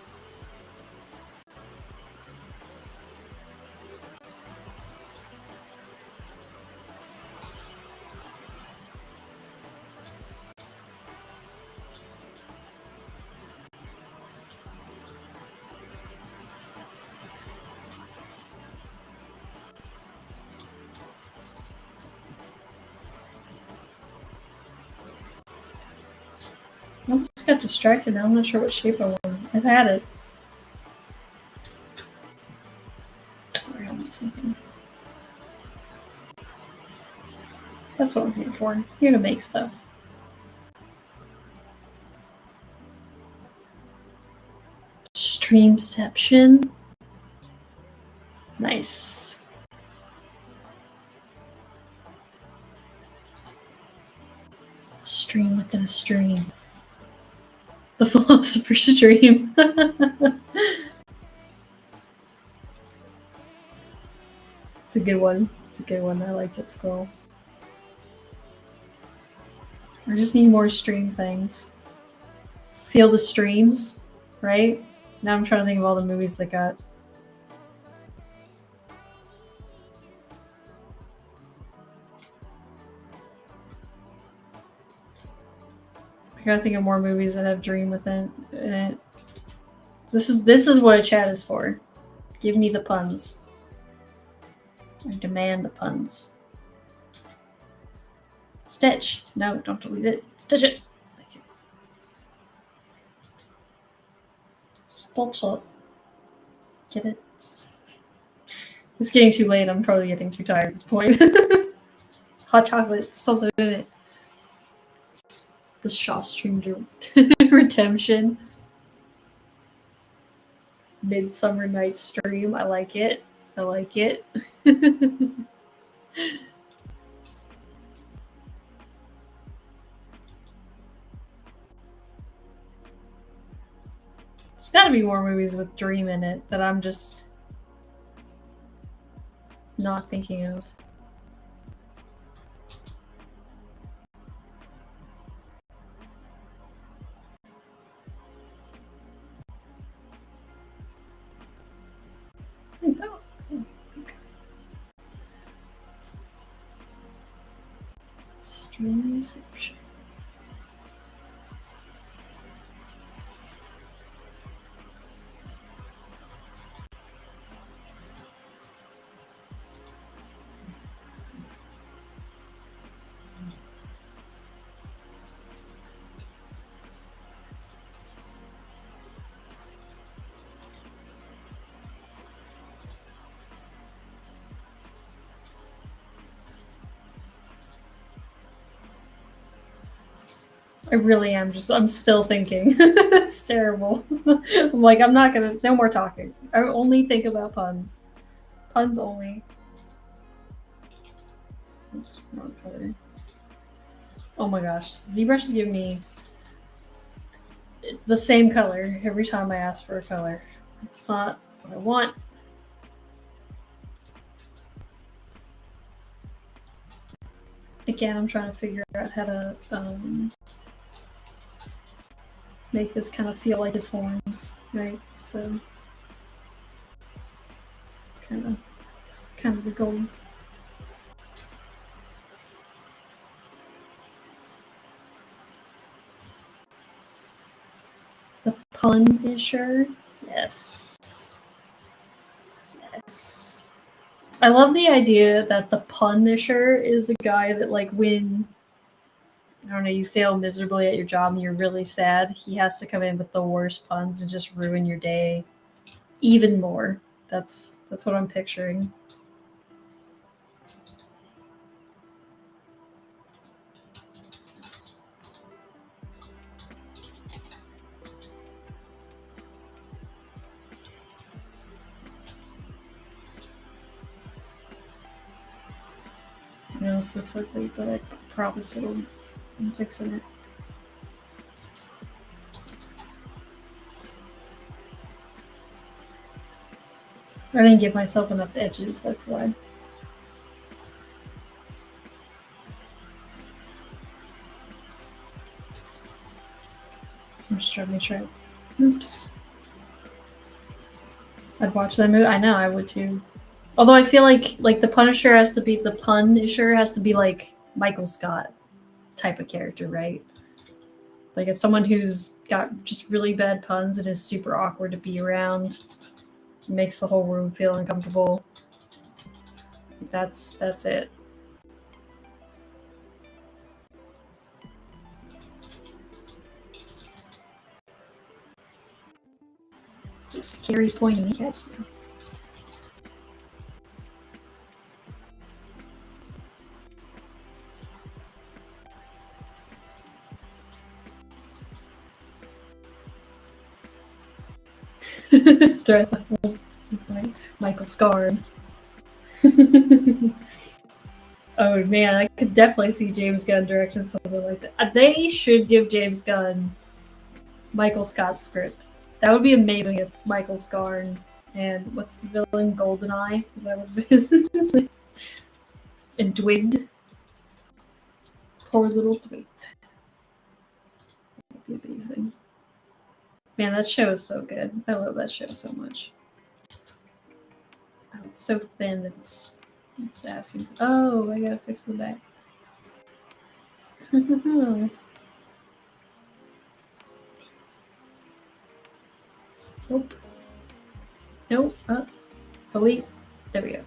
I almost got distracted now. I'm not sure what shape I want. I've had it. Or I want something. That's what I'm here for. I'm here to make stuff. Streamception. Nice. Stream within a stream. The philosopher's stream. It's a good one. It's a good one. I like it, Scroll. I just need more stream things. Feel the streams, right? Now I'm trying to think of all the movies that got. I gotta think of more movies that have dream within it. This is what a chat is for. Give me the puns. I demand the puns. Stitch. No, don't delete it. Stitch it. Thank you. Stitch it. Get it? It's getting too late. I'm probably getting too tired at this point. Hot chocolate, something in it. The Shaw Stream Redemption. Midsummer Night's Stream. I like it. I like it. There's got to be more movies with Dream in it that I'm just not thinking of. Streamception. I really am I'm still thinking. It's terrible. I'm like, I'm not gonna, no more talking. I only think about puns. Puns only. Oops, wrong color. Oh my gosh. ZBrush is giving me the same color every time I ask for a color. It's not what I want. Again, I'm trying to figure out how to make this kind of feel like his horns, right? So it's kind of the goal. The Punisher, yes, yes. I love the idea that the Punisher is a guy that, like, when, I don't know, you fail miserably at your job and you're really sad, he has to come in with the worst puns and just ruin your day even more. That's what I'm picturing. I know this looks ugly, but I promise I'm fixing it. I didn't give myself enough edges, that's why. So I'm just trying to make sure. Oops. I'd watch that movie. I know, I would too. Although I feel like the Punisher has to be, the Punisher has to be like Michael Scott type of character, right? Like, it's someone who's got just really bad puns and is super awkward to be around. It makes the whole room feel uncomfortable. That's it. Some scary pointy kneecaps now. Threat level. Michael Scarn. Oh man, I could definitely see James Gunn directing something like that. They should give James Gunn Michael Scott's script. That would be amazing if Michael Scarn and what's the villain? Goldeneye? Is that what it is? And Dwigged. Poor little Dwigged. That'd be amazing. Man, that show is so good. I love that show so much. Oh, it's so thin that it's asking. Oh, I gotta fix the back. Nope. Nope. Delete. There we go.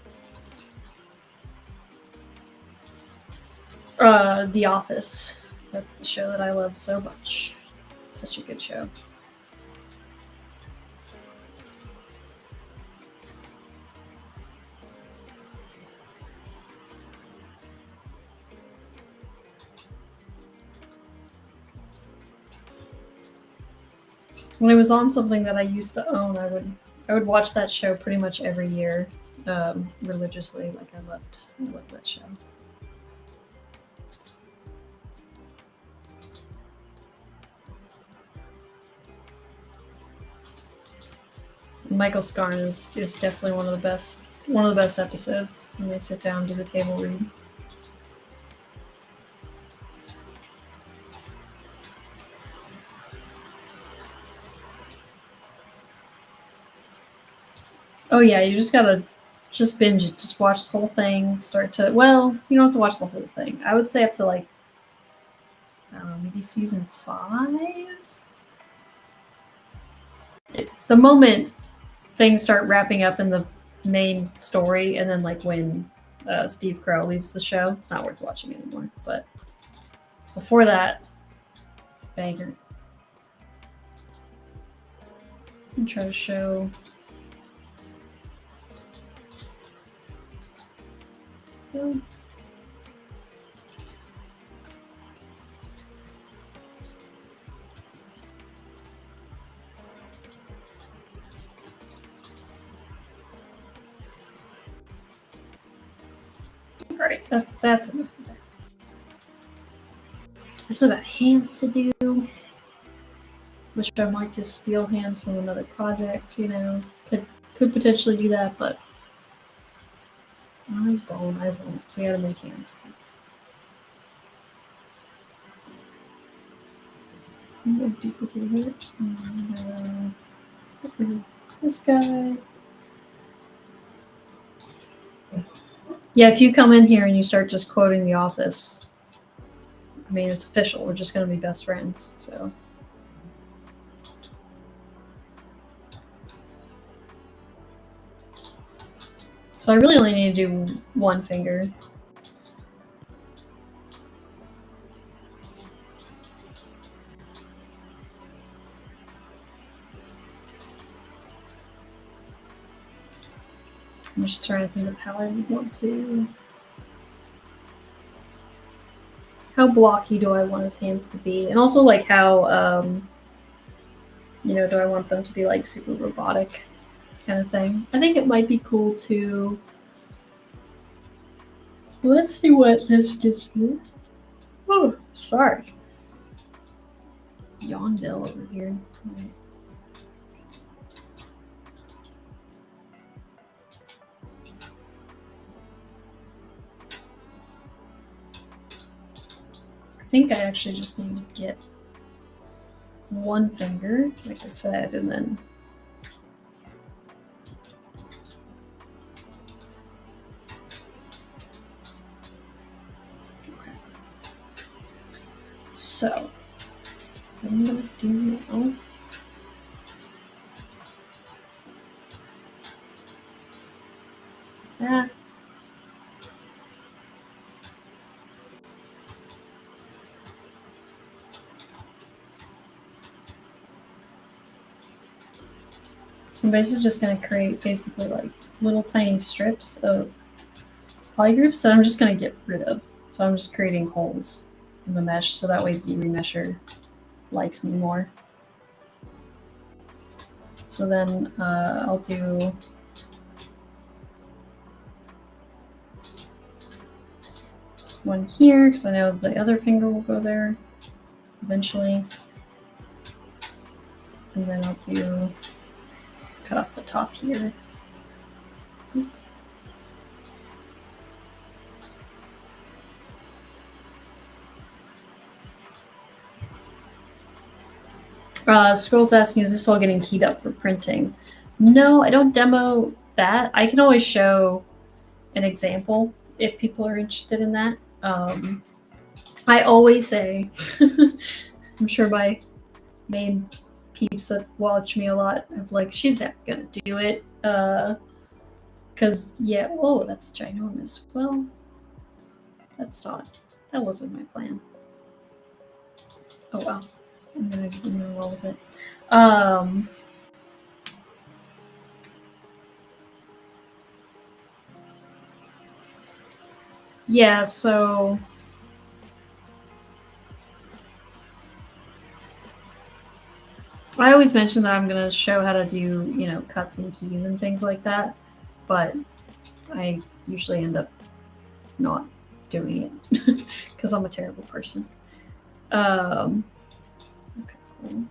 The Office. That's the show that I love so much. It's such a good show. When it was on something that I used to own, I would watch that show pretty much every year, religiously. Like I loved that show. Michael Scarn is definitely one of the best episodes when they sit down and do the table read. Oh yeah, you just gotta just binge it. Just watch the whole thing. Well, you don't have to watch the whole thing. I would say up to like, I don't know, maybe season 5. The moment things start wrapping up in the main story, and then like when Steve Carell leaves the show, it's not worth watching anymore. But before that, it's a banger. And try to show. Alright, that's enough of that. I still got hands to do, which I might just steal hands from another project, you know. Could potentially do that, but I won't. We gotta make hands. I'm gonna duplicate it. And, this guy. Yeah, if you come in here and you start just quoting The Office, I mean, it's official. We're just gonna be best friends, so. So I really only need to do one finger. I'm just trying to think of how I would want to. How blocky do I want his hands to be? And also, like, how, you know, do I want them to be, like, super robotic kind of thing? I think it might be cool to. Let's see what this gets me. Oh, sorry. Yawnville over here. Right. I think I actually just need to get one finger, like I said, and then okay. So I'm gonna do now. That. So I'm basically just going to create basically like little tiny strips of polygroups that I'm just going to get rid of. So I'm just creating holes in the mesh so that way ZRemesher likes me more. So then I'll do one here because I know the other finger will go there eventually. And then I'll do cut off the top here. Scroll's asking, is this all getting keyed up for printing? No, I don't demo that. I can always show an example if people are interested in that. I always say, I'm sure my main peeps that watch me a lot of like, she's not gonna do it. Cause yeah, oh, that's ginormous. Well, that's not. That wasn't my plan. Oh well. I'm gonna roll with it. Yeah, so I always mention that I'm going to show how to do, you know, cuts and keys and things like that, but I usually end up not doing it because I'm a terrible person. Okay, cool.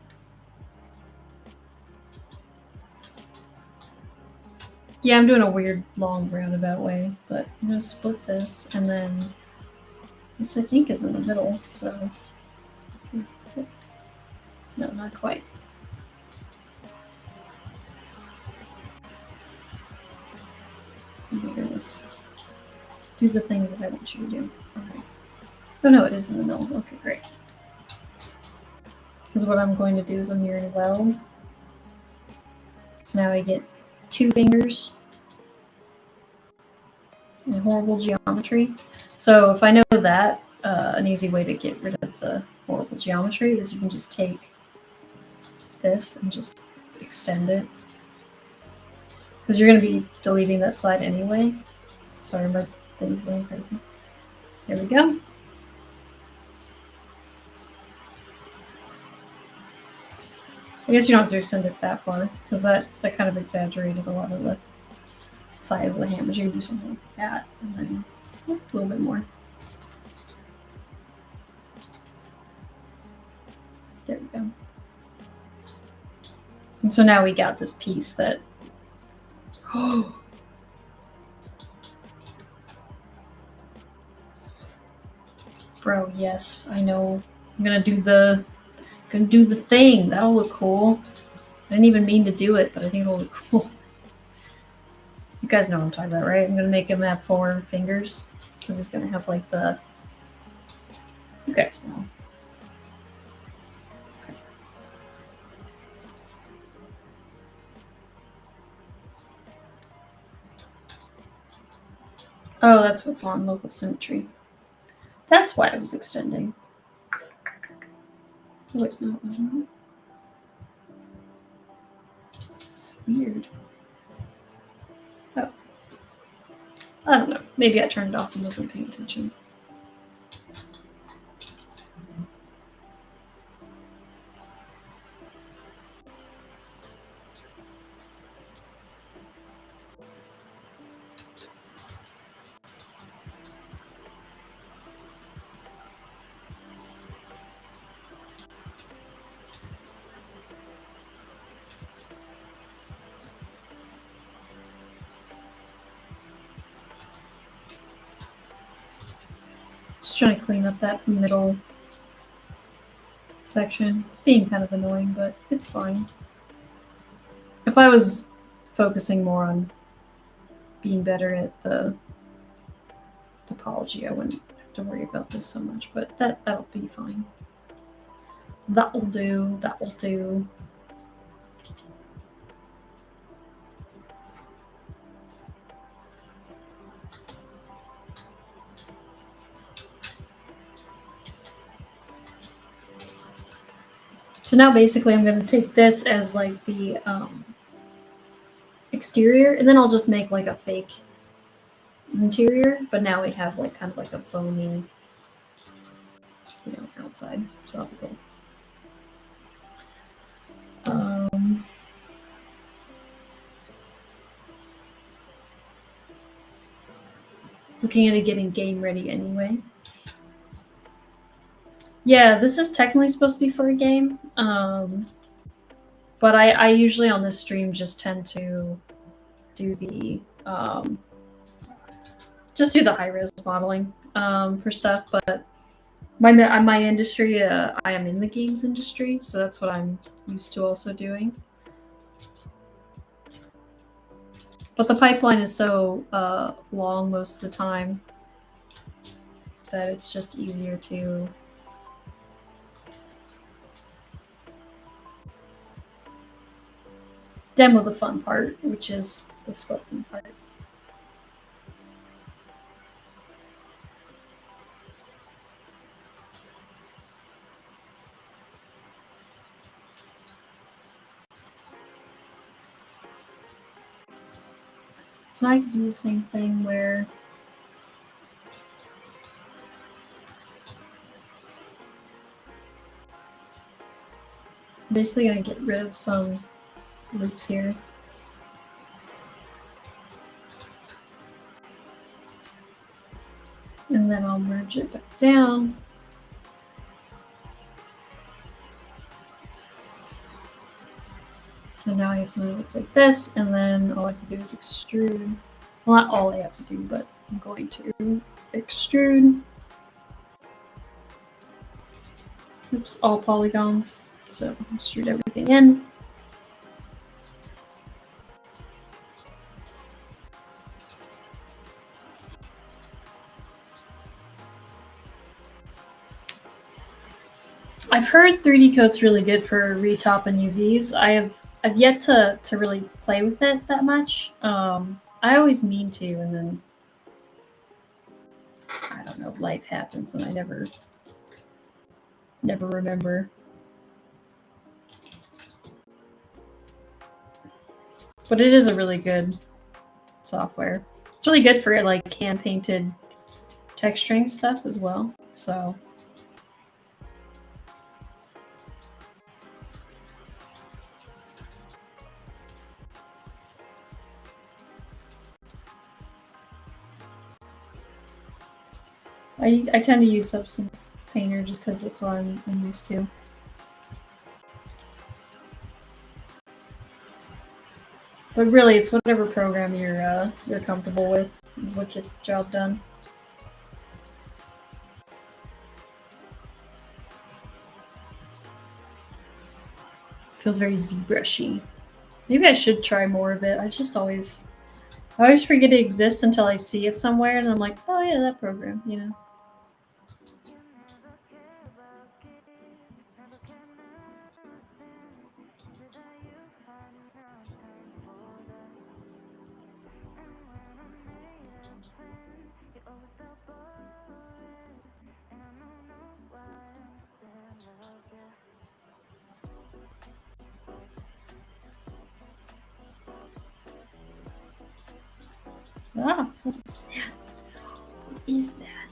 Yeah, I'm doing a weird long roundabout way, but I'm going to split this, and then this I think is in the middle, so let's see. No, not quite. Oh my goodness. Do the things that I want you to do. Okay. Oh no, it is in the middle. Okay, great. Because what I'm going to do is I'm mirroring weld. So now I get 2 fingers and horrible geometry. So if I know that, an easy way to get rid of the horrible geometry is you can just take this and just extend it. Because you're going to be deleting that side anyway. Sorry, my thing's going crazy. There we go. I guess you don't have to extend it that far, because that kind of exaggerated a lot of the size of the hammers. You can do something like that, and then a little bit more. There we go. And so now we got this piece that... Oh! Bro, yes, I know. I'm gonna do the thing. That'll look cool. I didn't even mean to do it, but I think it'll look cool. You guys know what I'm talking about, right? I'm gonna make him have 4 fingers because he's gonna have like the... You guys know. Okay. Oh, that's what's on local symmetry. That's why I was extending. Oh, wait, no, it wasn't. Weird. Oh. I don't know. Maybe I turned it off and wasn't paying attention. Just trying to clean up that middle section. It's being kind of annoying, but it's fine. If I was focusing more on being better at the topology, I wouldn't have to worry about this so much, but that'll be fine. That'll do, that'll do. So now basically I'm going to take this as like the exterior, and then I'll just make like a fake interior, but now we have like kind of like a bony, you know, outside, so that'll be cool. Looking at it getting game ready anyway. Yeah, this is technically supposed to be for a game, but I usually on this stream just tend to do the just do the high-res modeling for stuff. But my industry, I am in the games industry, so that's what I'm used to also doing. But the pipeline is so long most of the time that it's just easier to demo the fun part, which is the sculpting part. So I can do the same thing where I'm basically going to get rid of some loops here. And then I'll merge it back down. And now I have something that looks like this, and then all I have to do is extrude. Well, not all I have to do, but I'm going to extrude. Oops, all polygons. So extrude everything in. I've heard 3D Coat's really good for retop and UVs. I've yet to really play with it that much. I always mean to, and then I don't know, life happens and I never remember. But it is a really good software. It's really good for like hand painted texturing stuff as well. So I tend to use Substance Painter just because that's what I'm used to. But really, it's whatever program you're comfortable with is what gets the job done. Feels very ZBrushy. Maybe I should try more of it. I always forget it exists until I see it somewhere, and I'm like, oh yeah, that program, you know. Ah, what is that? What is that?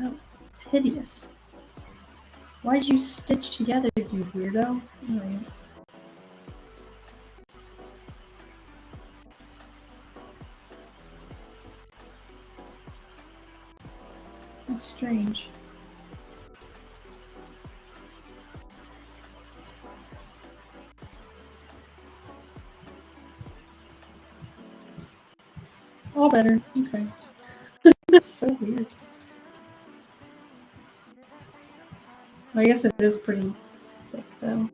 Oh, it's hideous. Why'd you stitch together, you weirdo? Alright. That's strange. All better. Okay. That's so weird. I guess it is pretty thick, though.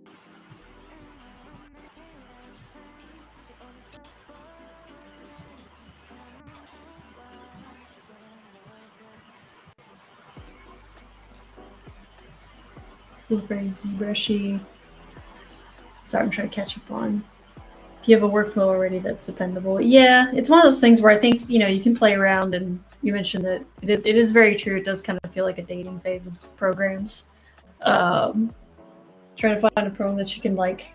Feels very ZBrushy. Sorry, I'm trying to catch up on. If you have a workflow already that's dependable. Yeah, it's one of those things where I think, you know, you can play around, and you mentioned that it is very true. It does kind of feel like a dating phase of programs. Trying to find a program that you can like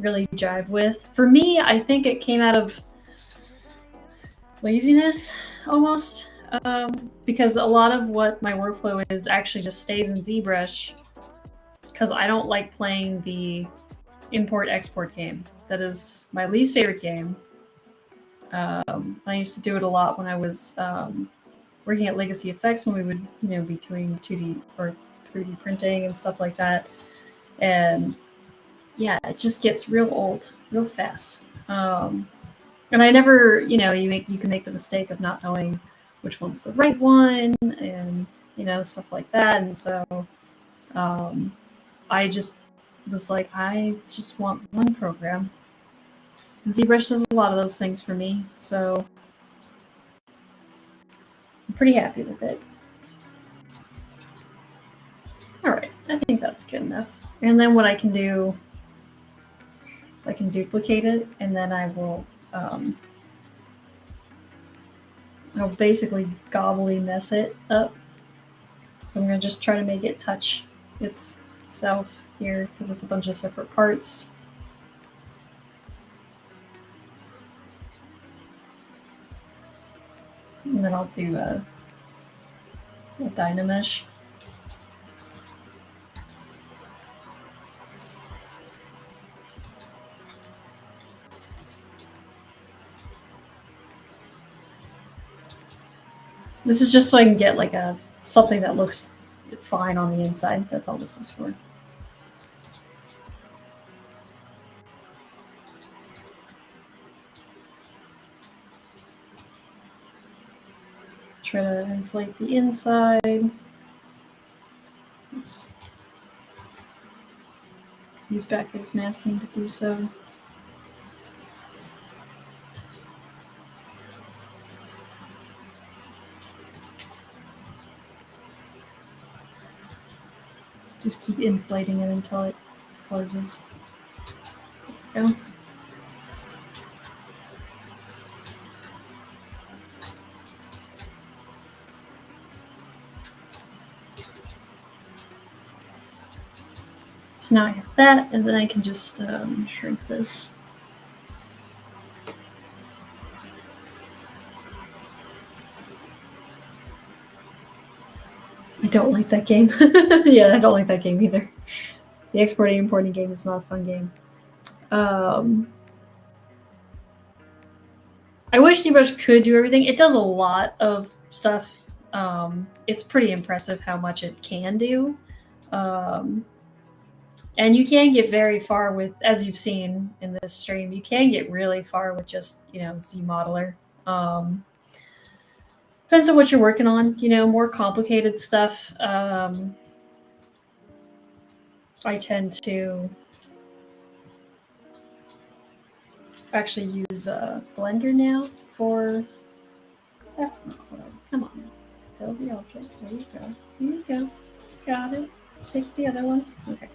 really jive with. For me, I think it came out of laziness almost, because a lot of what my workflow is actually just stays in ZBrush because I don't like playing the import-export game. That is my least favorite game. I used to do it a lot when I was working at Legacy Effects, when we would, you know, be doing 2D or 3D printing and stuff like that. And yeah, it just gets real old real fast. And I never, you know, you can make the mistake of not knowing which one's the right one, and you know, stuff like that. And so I just was like, I just want one program. And ZBrush does a lot of those things for me, so I'm pretty happy with it. All right, I think that's good enough. And then what I can do, I can duplicate it, and then I will I'll basically gobbly mess it up. So I'm going to just try to make it touch itself here because it's a bunch of separate parts. And then I'll do a Dynamesh. This is just so I can get like something that looks fine on the inside. That's all this is for. Try to inflate the inside. Oops. Use backface masking to do so. Just keep inflating it until it closes. There we go. So now I have that, and then I can just shrink this. I don't like that game. Yeah, I don't like that game either. The exporting importing game is not a fun game. I wish ZBrush could do everything. It does a lot of stuff. It's pretty impressive how much it can do. And you can get very far with, as you've seen in this stream, you can get really far with just, ZModeler. Depends on what you're working on, more complicated stuff. I tend to actually use a Blender now for, that's not what come on now. Fill the object, there you go, here you go, got it, pick the other one, okay.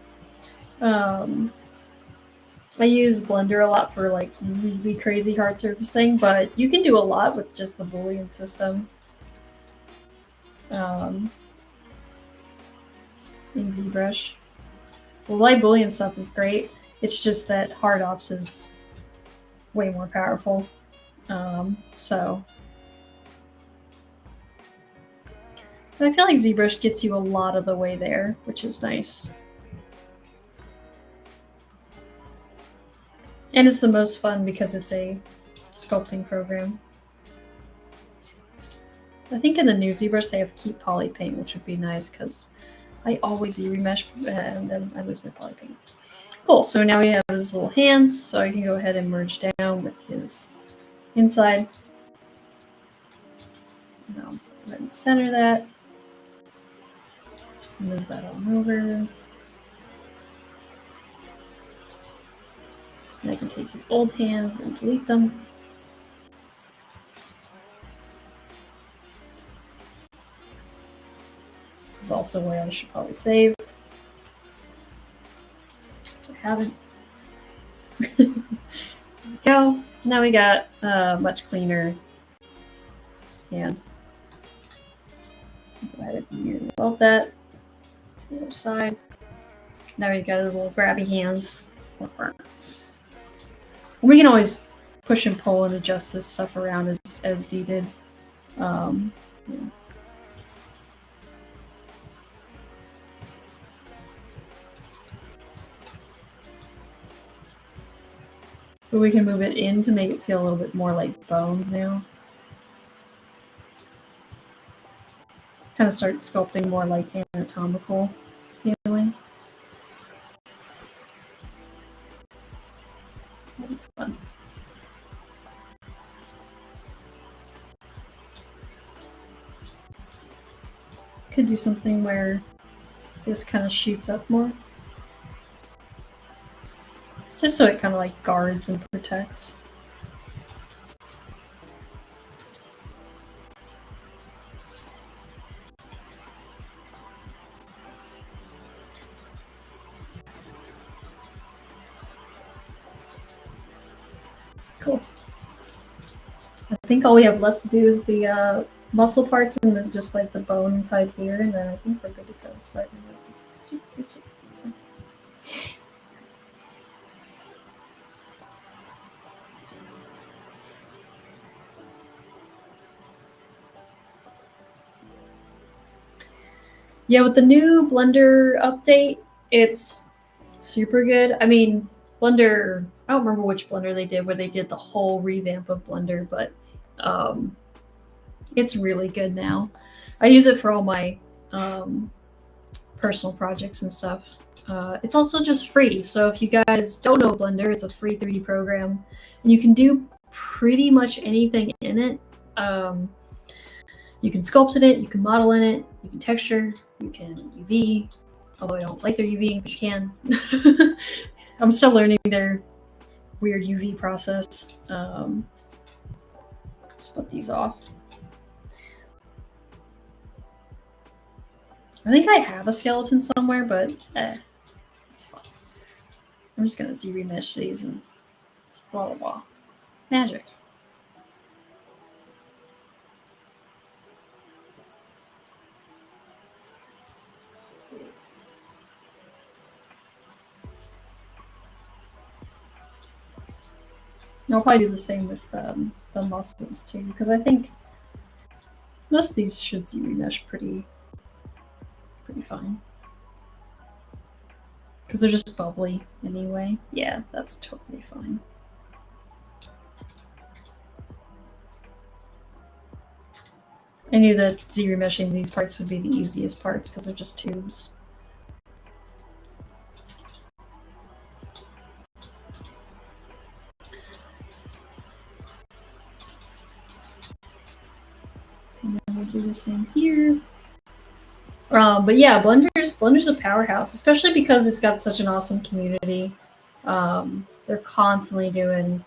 I use Blender a lot for like really crazy hard surfacing, but you can do a lot with just the Boolean system. In ZBrush. The light Boolean stuff is great. It's just that hard ops is way more powerful. So. But I feel like ZBrush gets you a lot of the way there, which is nice. And it's the most fun because it's a sculpting program. I think in the new ZBrush they have Keep Poly Paint, which would be nice because I always remesh and then I lose my poly paint. Cool, so now we have his little hands, so I can go ahead and merge down with his inside. Now, go ahead and center that. Move that on over. And I can take his old hands and delete them. This is also where I should probably save. Because I haven't. There we go. Now we got a much cleaner hand. Go ahead and weld that to the other side. Now we've got his little grabby hands. We can always push and pull and adjust this stuff around as Dee did. Yeah. But we can move it in to make it feel a little bit more like bones now. Kind of start sculpting more like anatomical feeling. That'd be fun. Could do something where this kind of shoots up more. Just so it kind of like guards and protects. Cool. I think all we have left to do is the muscle parts and then just like the bone inside here, and then I think we're good to go. So Yeah, with the new Blender update, it's super good. I mean, Blender, I don't remember which Blender they did where they did the whole revamp of Blender, but it's really good now. I use it for all my personal projects and stuff. It's also just free, so if you guys don't know Blender, it's a free 3D program, and you can do pretty much anything in it. You can sculpt in it, you can model in it, you can texture, you can UV, although I don't like their UV, but you can. I'm still learning their weird UV process. Split these off. I think I have a skeleton somewhere, but it's fine. I'm just gonna ZBrush these and it's blah blah blah. Magic. And I'll probably do the same with the muscles too, because I think most of these should ZBrush pretty fine. Because they're just bubbly anyway. Yeah, that's totally fine. I knew that ZBrushing these parts would be the easiest parts because they're just tubes. And then we'll do the same here. But yeah, Blender's a powerhouse, especially because it's got such an awesome community. They're constantly doing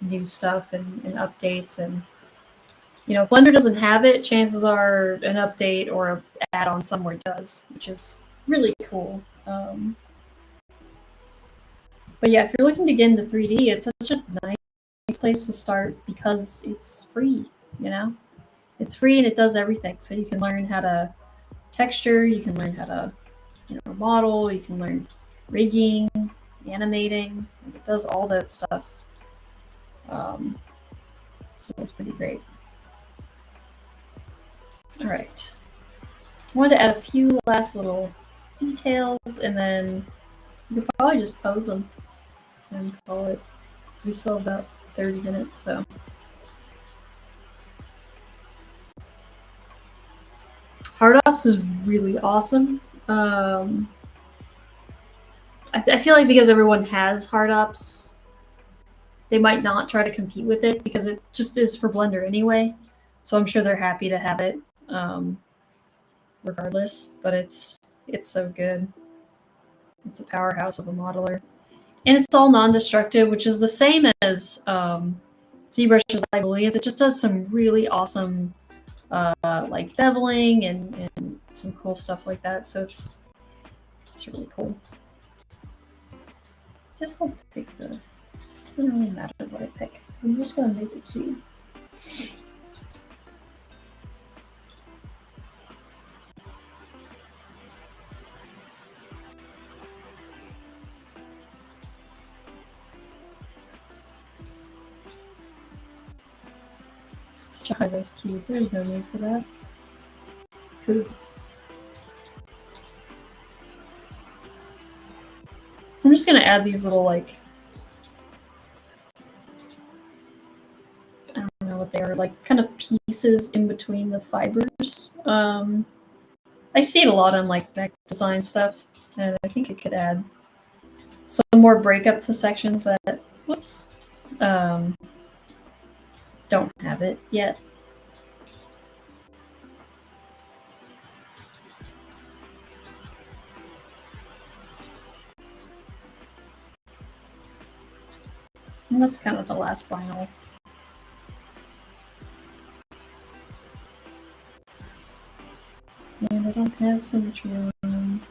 new stuff and updates, and you know, if Blender doesn't have it, chances are an update or an add-on somewhere does, which is really cool. But yeah, if you're looking to get into 3D, it's such a nice place to start because it's free, you know? It's free and it does everything. So you can learn how to texture, you can learn how to, you know, model, you can learn rigging, animating. It does all that stuff. So it's pretty great. All right. I wanted to add a few last little details, and then we could probably just pose them and call it. So we still have about 30 minutes, so. Hard ops is really awesome. I feel like because everyone has hard ops, they might not try to compete with it because it just is for Blender anyway. So I'm sure they're happy to have it, regardless. But it's so good. It's a powerhouse of a modeler, and it's all non-destructive, which is the same as ZBrush's Live Booleans. It just does some really awesome, like beveling and some cool stuff like that. So it's really cool. I guess I'll pick the. It doesn't really matter what I pick. I'm just gonna make it cute. Such a high-res cube. There's no need for that. Cool. I'm just gonna add these little, like, I don't know what they are, like kind of pieces in between the fibers. I see it a lot on like neck design stuff, and I think it could add some more breakup to sections that, whoops, don't have it yet. And that's kind of the last final. And I don't have symmetry on them.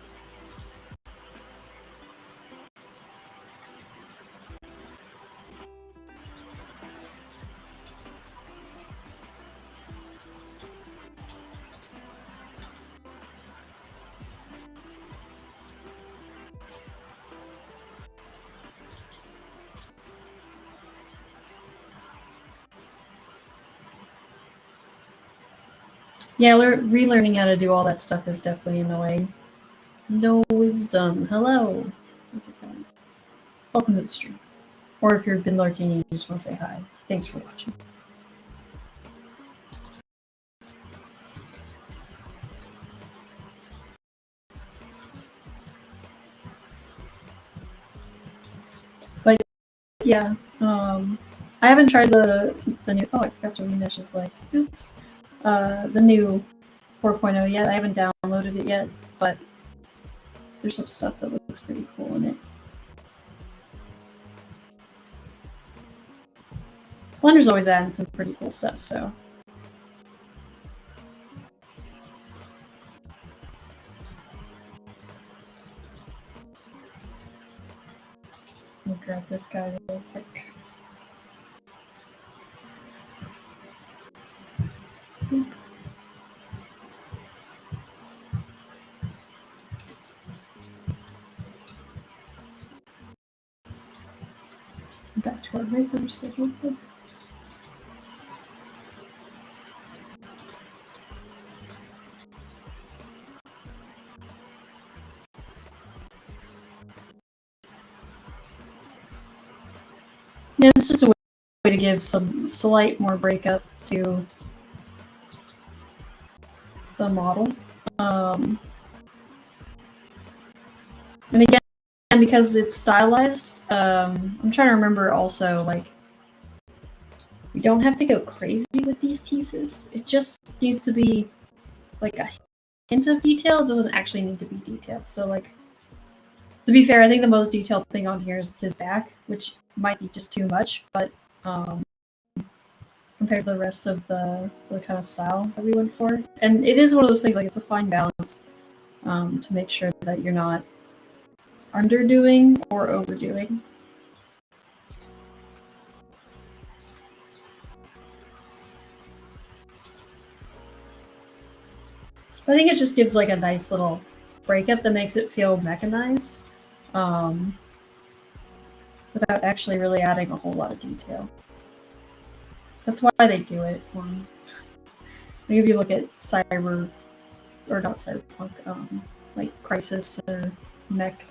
Yeah, relearning how to do all that stuff is definitely annoying. No wisdom. Hello. How's it going? Welcome to the stream. Or if you've been lurking and you just want to say hi. Thanks for watching. But yeah, I haven't tried the new. Oh, I forgot to Nash's lights. Oops. The new 4.0 yet. I haven't downloaded it yet, but there's some stuff that looks pretty cool in it. Blender's always adding some pretty cool stuff, so. Let me grab this guy real quick. Boop. Back to our regular schedule. Yeah, it's just a way to give some slight more breakup to the model. And again, because it's stylized, I'm trying to remember also, like, we don't have to go crazy with these pieces. It just needs to be like a hint of detail. It doesn't actually need to be detailed. So, like, to be fair, I think the most detailed thing on here is his back, which might be just too much, but compared to the rest of the kind of style that we went for. And it is one of those things, like, it's a fine balance to make sure that you're not underdoing or overdoing. I think it just gives like a nice little breakup that makes it feel mechanized without actually really adding a whole lot of detail. That's why they do it. Maybe if you look at like Crisis or Mech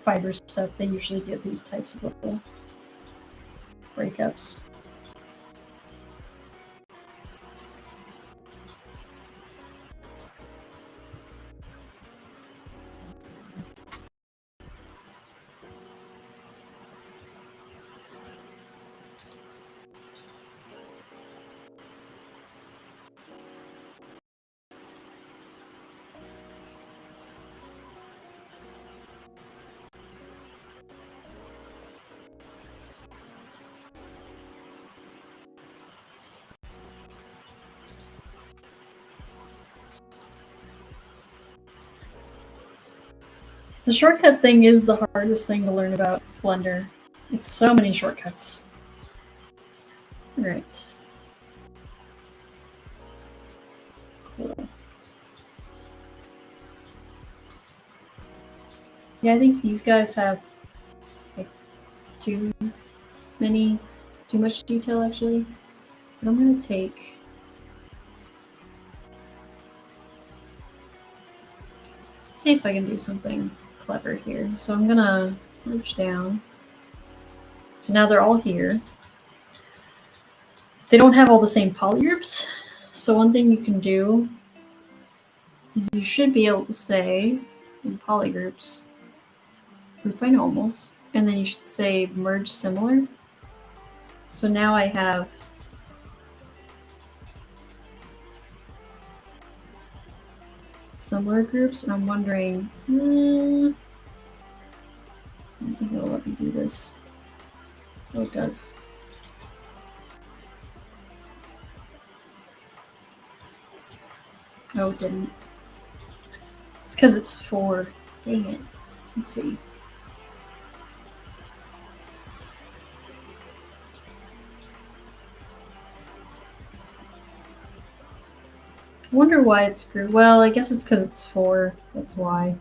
Fiber stuff, they usually give these types of little breakups. The shortcut thing is the hardest thing to learn about Blender. It's so many shortcuts. Alright. Cool. Yeah, I think these guys have like too much detail actually. But I'm gonna take let's see if I can do something clever here. So I'm gonna merge down. So now they're all here. They don't have all the same polygroups. So one thing you can do is you should be able to say in polygroups, group by normals, and then you should say merge similar. So now I have similar groups, and I'm wondering, I don't think it'll let me do this. Oh, it does. Oh, it didn't. It's because it's 4. Dang it. Let's see. I wonder why it screwed. Well, I guess it's because it's 4. That's why.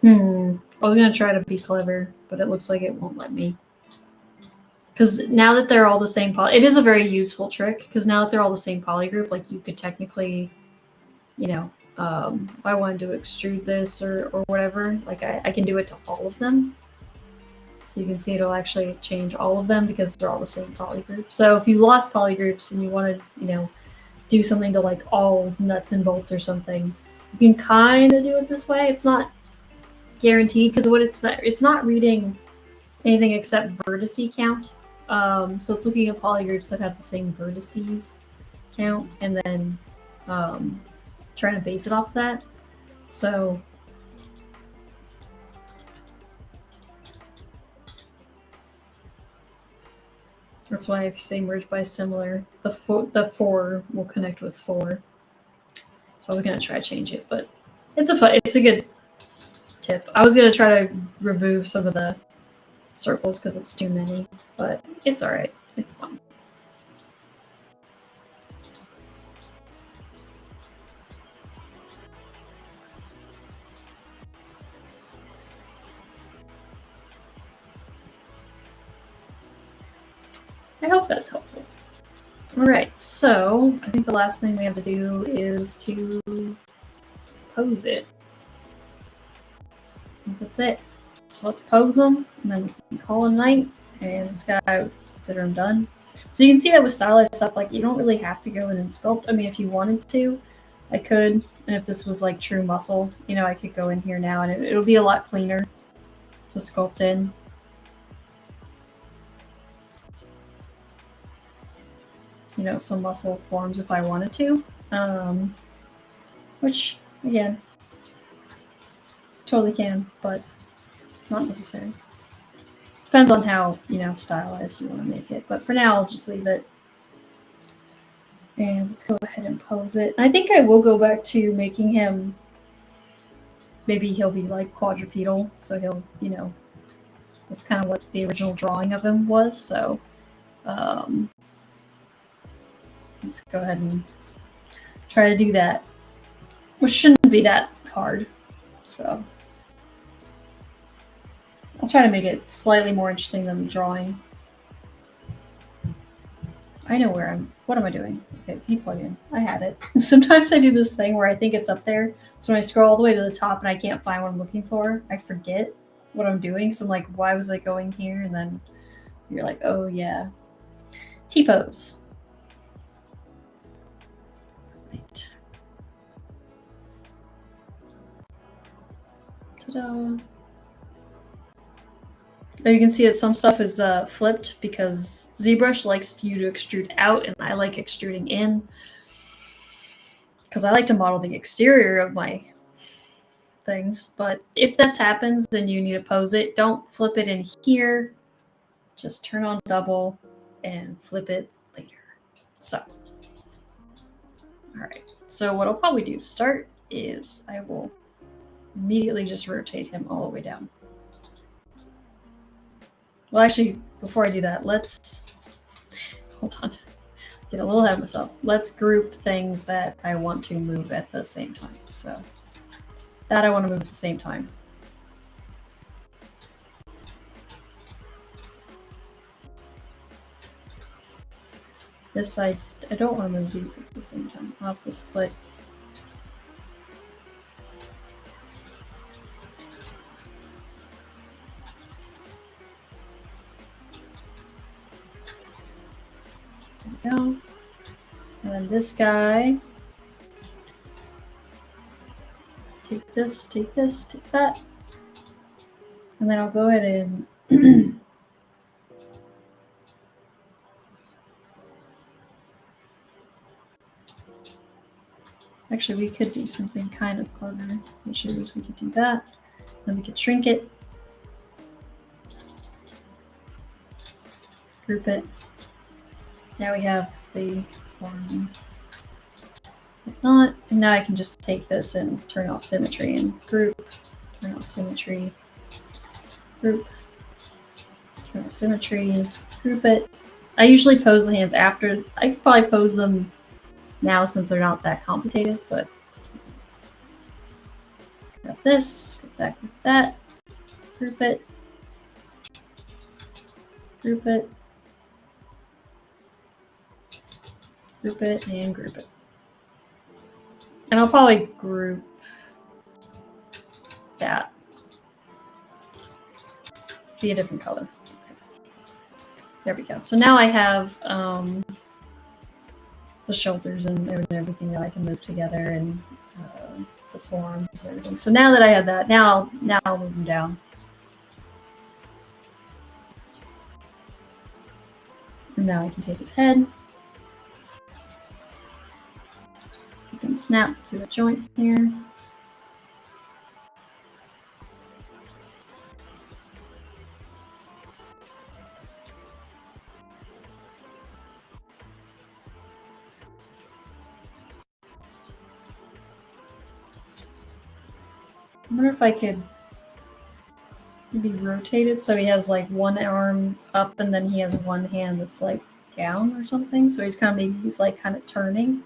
I was going to try to be clever, but it looks like it won't let me. because now that they're all the same poly, it is a very useful trick, because now that they're all the same poly group, like you could technically, you know, if I wanted to extrude this or whatever, like I can do it to all of them. So you can see it'll actually change all of them because they're all the same poly group. So if you lost poly groups and you want to, you know, do something to like all nuts and bolts or something, you can kind of do it this way. It's not guaranteed because what it's not reading anything except vertice count. So it's looking at poly groups that have the same vertices count and then trying to base it off of that. So that's why if you say merge by similar, the 4 will connect with 4. So I was gonna try to change it, but it's a good tip. I was gonna try to remove some of the circles because it's too many, but it's all right. It's fine. I hope that's helpful. All right, so I think the last thing we have to do is to pose it. I think that's it. So let's pose them, and then we can call a night, and this guy, I would consider him done. So you can see that with stylized stuff, like you don't really have to go in and sculpt. I mean, if you wanted to, I could, and if this was like true muscle, you know, I could go in here now, and it'll be a lot cleaner to sculpt in. You know, some muscle forms if I wanted to, which again, totally can, but not necessary. Depends on how, you know, stylized you want to make it. But for now, I'll just leave it. And let's go ahead and pose it. I think I will go back to making him, maybe he'll be like quadrupedal, so he'll, you know, that's kind of what the original drawing of him was. So let's go ahead and try to do that, which shouldn't be that hard. So I'll try to make it slightly more interesting than the drawing. I know where what am I doing? Okay, it's plugin. I had it. Sometimes I do this thing where I think it's up there. So when I scroll all the way to the top and I can't find what I'm looking for, I forget what I'm doing. So I'm like, why was I going here? And then you're like, oh yeah. T-pose. Right. Ta-da. You can see that some stuff is flipped because ZBrush likes you to extrude out and I like extruding in because I like to model the exterior of my things. But if this happens and you need to pose it, don't flip it in here. Just turn on double and flip it later. So, all right. So what I'll probably do to start is I will immediately just rotate him all the way down. Well, actually, before I do that, let's hold on. Get a little ahead of myself. Let's group things that I want to move at the same time. So that I want to move at the same time. This I don't want to move these at the same time. I'll have to split. There we go. And then this guy. Take this, take this, take that. And then I'll go ahead and actually, we could do something kind of clever, which is we could do that. Then we could shrink it, group it. Now we have the form. Not, and now I can just take this and turn off symmetry and group, turn off symmetry, group, turn off symmetry, group it. I usually pose the hands after. I could probably pose them now since they're not that complicated, but grab this, group that, group it, Group it and group it. And I'll probably group that. Be a different color. There we go. So now I have the shoulders and everything that I can move together, and the forms and everything. So now that I have that, now I'll move them down. And now I can take his head. I can snap to a joint here. I wonder if I could maybe rotate it so he has like one arm up and then he has one hand that's like down or something. So he's kind of turning.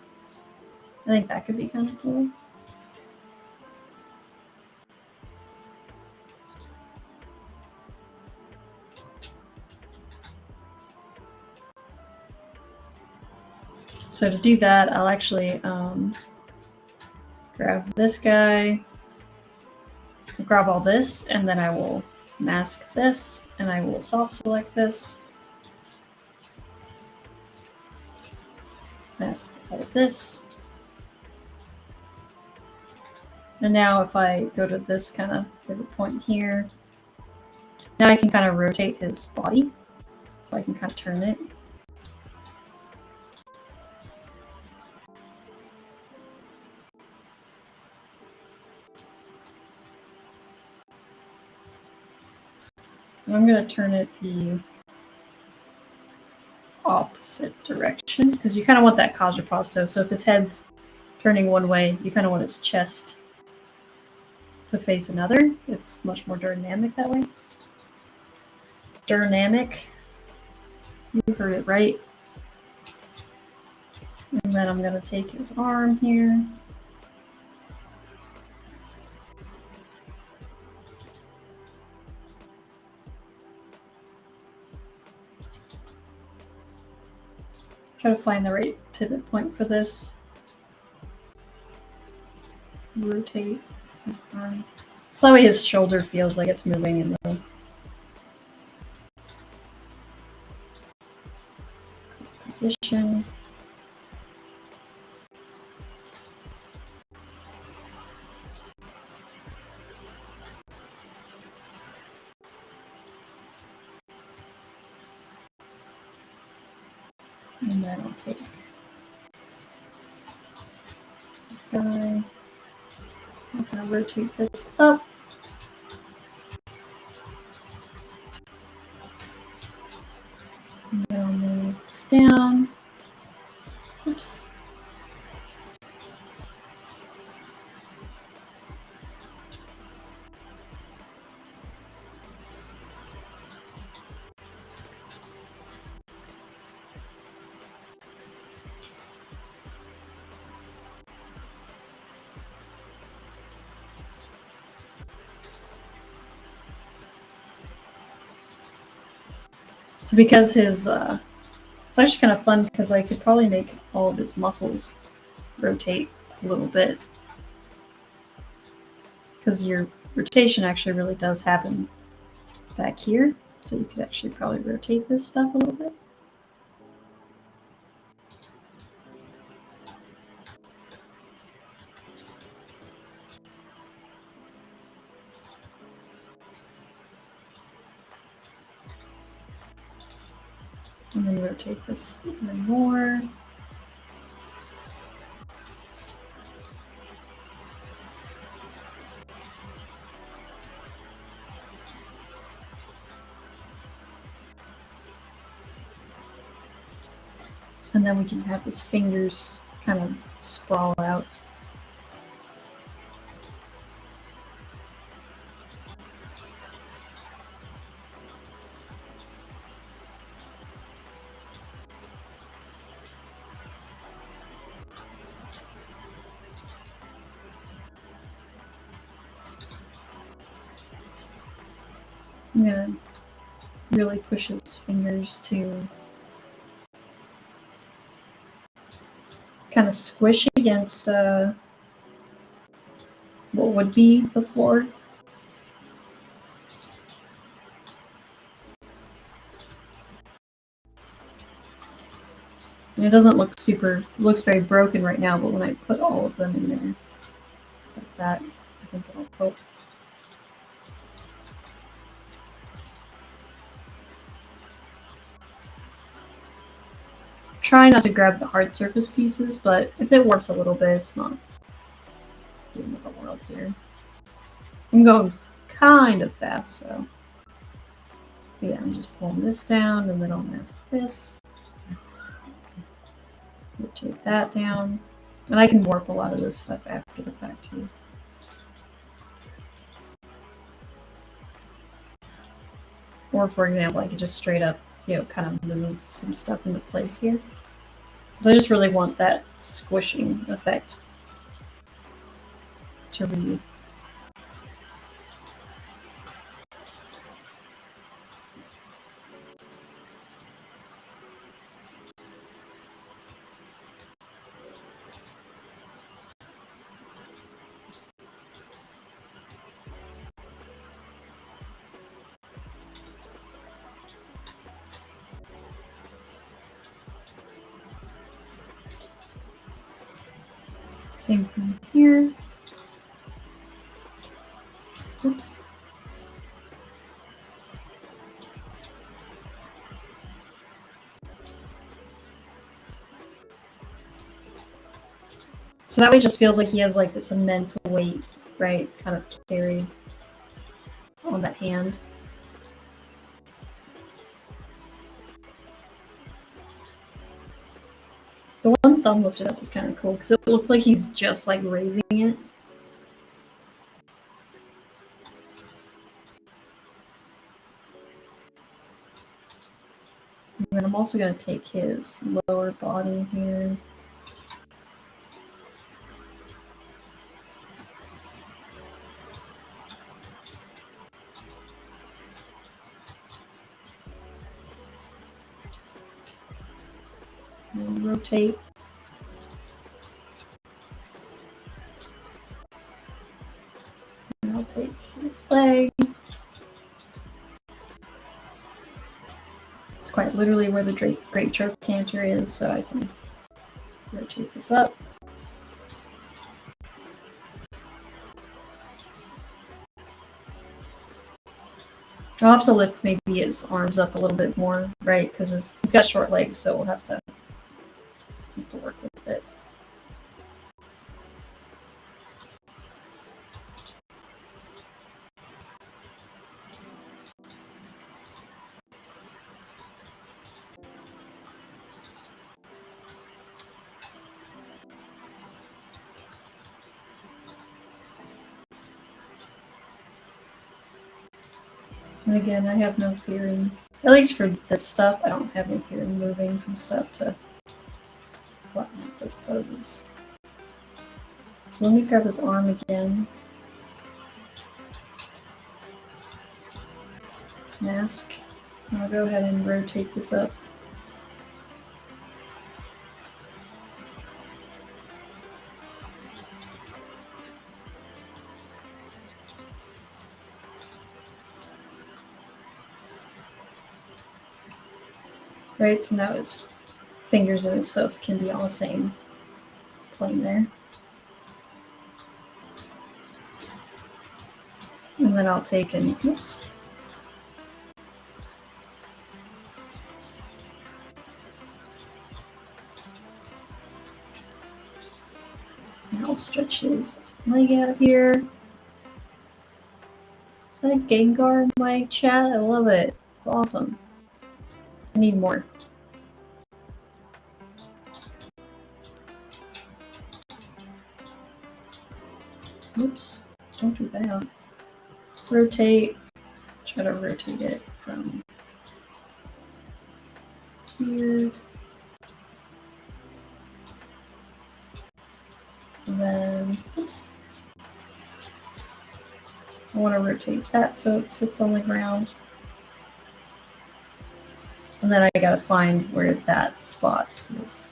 I think that could be kind of cool. So to do that, I'll actually grab this guy, grab all this, and then I will mask this, and I will soft select this, mask all of this. And now if I go to this kind of pivot point here, now I can kind of rotate his body. So I can kind of turn it. And I'm going to turn it the opposite direction because you kind of want that quadriposto. So if his head's turning one way, you kind of want his chest to face another. It's much more dynamic that way. Dynamic. You heard it right. And then I'm going to take his arm here. Try to find the right pivot point for this. Rotate his arm. So that way his shoulder feels like it's moving in the position. And then I'll take this guy. I'm going to rotate this up. And then I'll move this down. Oops. So because his, it's actually kind of fun because I could probably make all of his muscles rotate a little bit. Because your rotation actually really does happen back here. So you could actually probably rotate this stuff a little bit. And then rotate this even more. And then we can have his fingers kind of sprawl out. I'm gonna really push his fingers to kind of squish against what would be the floor. And it doesn't look super, looks very broken right now, but when I put all of them in there, like that, I think it'll help. Try not to grab the hard surface pieces, but if it warps a little bit, it's not the end of the world here. I'm going kind of fast, so. But yeah, I'm just pulling this down, and then I'll mask this. Rotate that down. And I can warp a lot of this stuff after the fact too. Or for example, I could just straight up, kind of move some stuff into place here. Because I just really want that squishing effect to read. Same thing here. Oops. So that way it just feels like he has like this immense weight, right? Kind of carried on that hand. The one thumb lifted up is kind of cool because it looks like he's just like raising it. And then I'm also going to take his lower body here. And rotate. And I'll take his leg. It's quite literally where the great trochanter is, so I can rotate this up. I'll have to lift maybe his arms up a little bit more, right? Because he's got short legs, so we'll have to work with it. And again, I have no fear in, at least for this stuff, I don't have any fear in moving some stuff to flatten out those poses. So let me grab his arm again. Mask. And I'll go ahead and rotate this up. Right, so now his fingers and his hoof can be on the same plane there. And then I'll take and, oops. And I'll stretch his leg out here. Is that a Gengar in my chat? I love it. It's awesome. I need more. Oops, don't do that. Rotate. Try to rotate it from here. And then, oops. I want to rotate that so it sits on the ground. And then I gotta find where that spot is.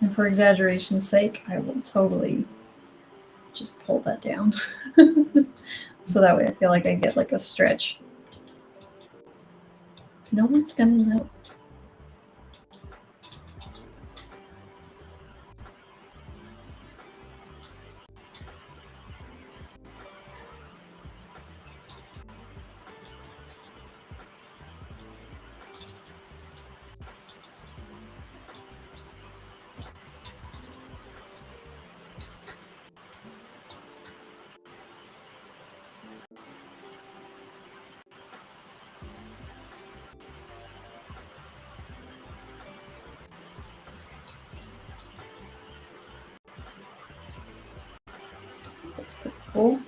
And for exaggeration's sake, I will totally just pull that down. So that way I feel like I get like a stretch. No one's gonna know. That's pretty cool.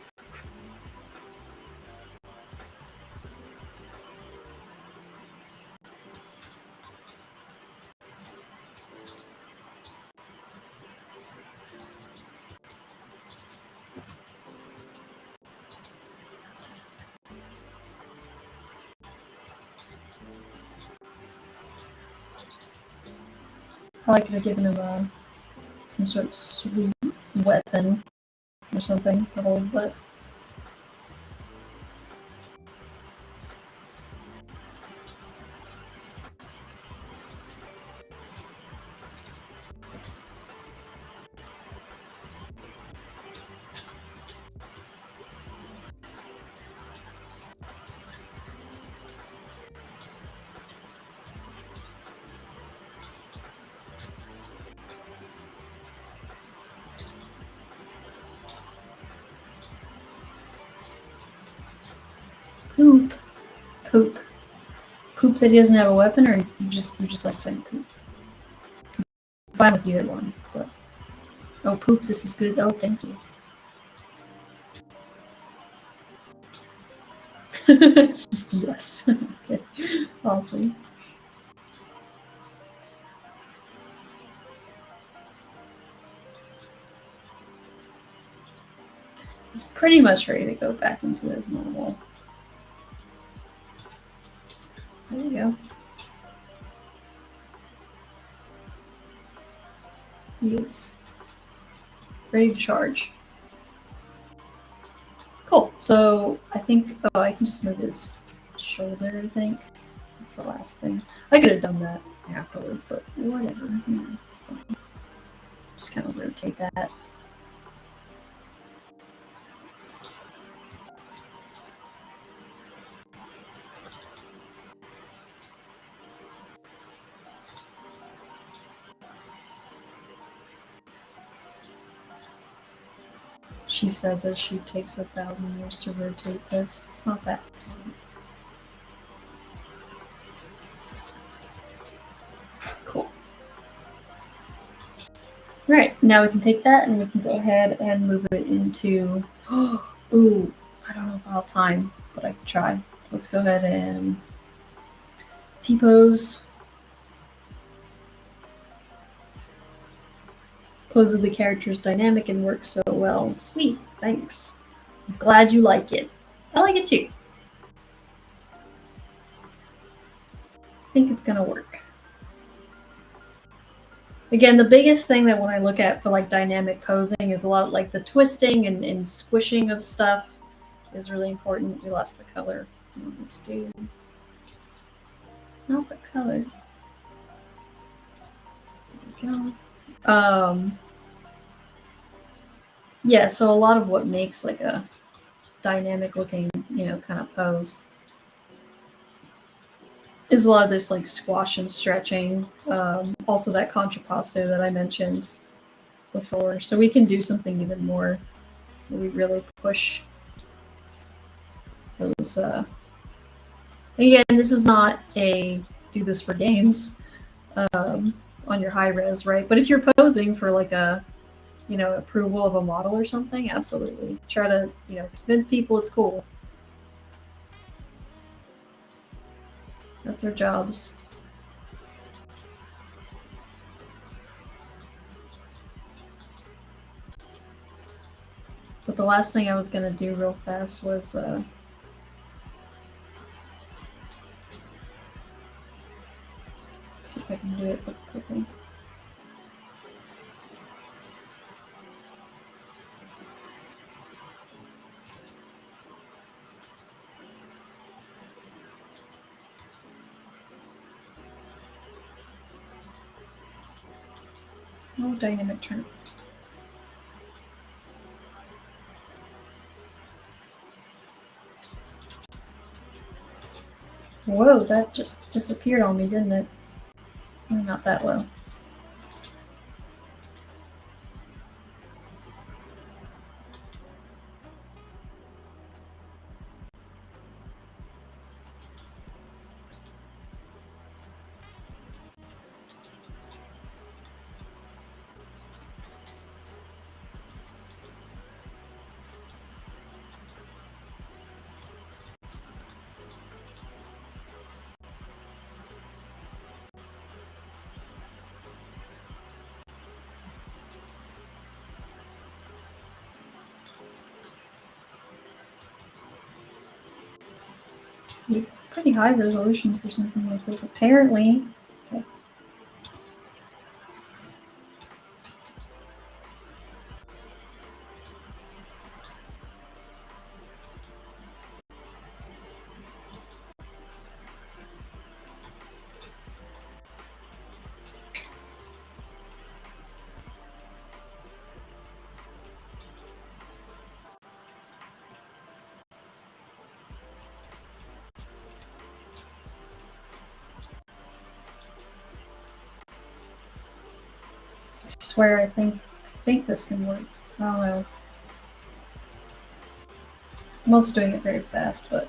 I like to have given him some sort of sweet weapon or something to hold, but poop. Poop. Poop that he doesn't have a weapon, or you just like saying poop? I'm fine with either one, but oh, poop, this is good. Oh, thank you. It's just yes. Okay, awesome. It's pretty much ready to go back into his normal. There you go. He is ready to charge. Cool. So I think, oh, I can just move his shoulder, I think. That's the last thing. I could have done that afterwards, but whatever. Yeah, it's fine. Just kind of rotate that. She says that she takes 1,000 years to rotate this. It's not that long. Cool. Right, now we can take that and we can go ahead and move it into, ooh, I don't know if I'll have time, but I can try. Let's go ahead and T-pose. Pose of the character is dynamic and works so well. Sweet, thanks. I'm glad you like it. I like it too. I think it's gonna work. Again, the biggest thing that when I look at for like dynamic posing is a lot like the twisting and squishing of stuff is really important. We lost the color on this dude. Not the color. There we go. Yeah, so a lot of what makes like a dynamic looking, kind of pose is a lot of this like squash and stretching. Also that contrapposto that I mentioned before. So we can do something even more where we really push those. Again, this is not a do this for games on your high res, right? But if you're posing for like a approval of a model or something, absolutely try to convince people it's cool. That's our jobs. But the last thing I was gonna do real fast was let's see if I can do it quickly. Oh, dynamic turn. Whoa, that just disappeared on me, didn't it? Not that low. Pretty high resolution for something like this, apparently. Okay. I swear, I think this can work. I don't know. I'm also doing it very fast, but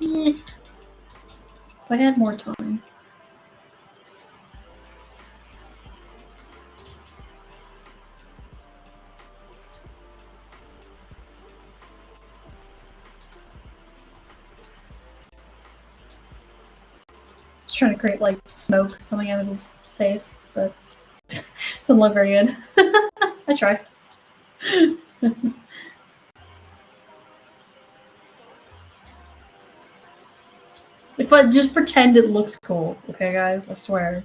if I had more time. Just trying to create like smoke coming out of his face, but doesn't look very good. I tried. If I just pretend it looks cool, okay, guys? I swear.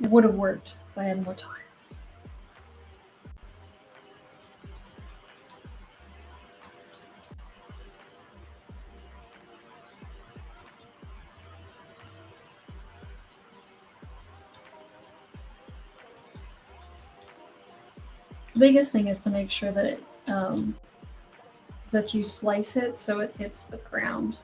It would have worked if I had more time. The biggest thing is to make sure that it is that you slice it so it hits the ground.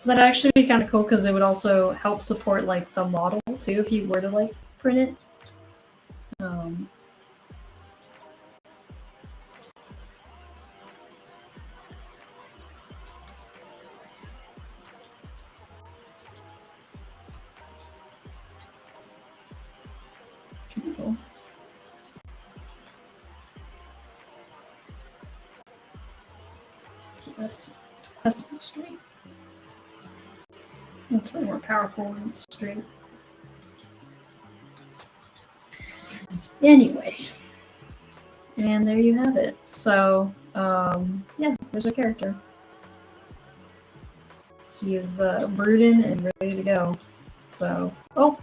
That'd actually be kind of cool because it would also help support like the model too if you were to like print it. Cool. That's has to be straight. It's way more powerful when it's straight. Anyway, and there you have it. So, yeah, there's our character. He is brooding and ready to go. So, oh,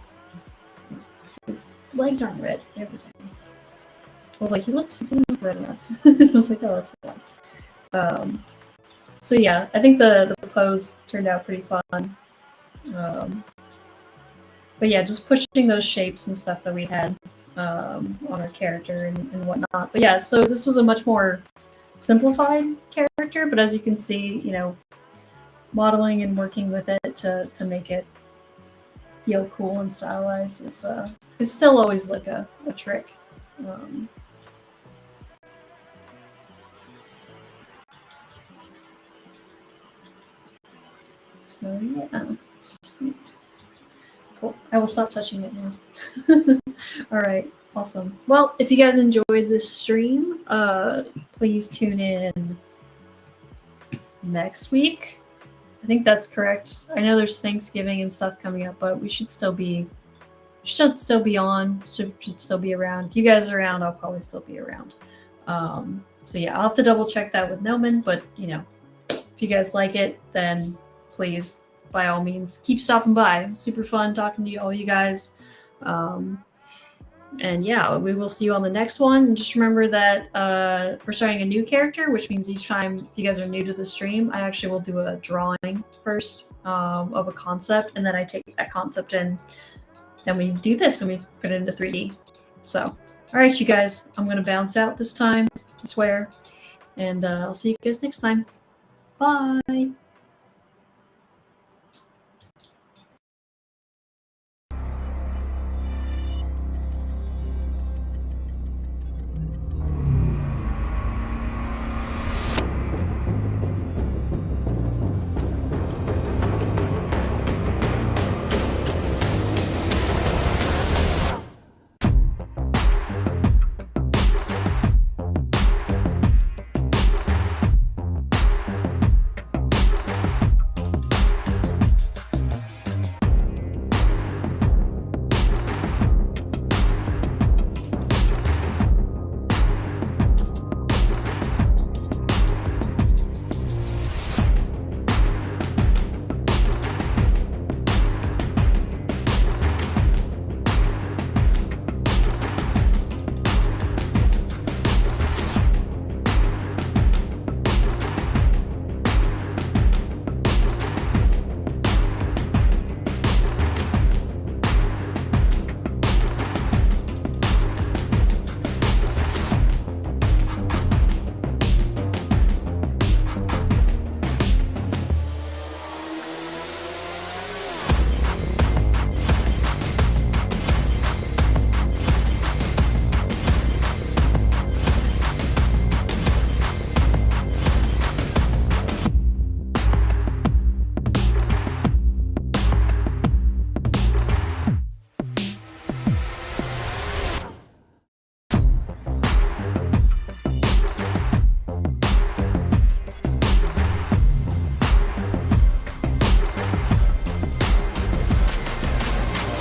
his legs aren't red. Everything. I was like, he doesn't look red enough. I was like, oh, that's fine. So yeah, I think the pose turned out pretty fun. But yeah, just pushing those shapes and stuff that we had on our character and whatnot. But yeah, so this was a much more simplified character, but as you can see, you know, modeling and working with it to make it feel cool and stylized is still always like a trick. So yeah, sweet. Cool. I will stop touching it now. All right, awesome. Well, if you guys enjoyed this stream, please tune in next week. I think that's correct. I know there's Thanksgiving and stuff coming up, but we should still be on. Should still be around. If you guys are around, I'll probably still be around. So yeah, I'll have to double check that with Gnomon, but you know, if you guys like it, then please, by all means, keep stopping by. Super fun talking to all you guys. And yeah, we will see you on the next one. And just remember that we're starting a new character, which means each time if you guys are new to the stream, I actually will do a drawing first of a concept, and then I take that concept in. Then we do this and we put it into 3D. So, all right, you guys, I'm going to bounce out this time, I swear. And I'll see you guys next time. Bye.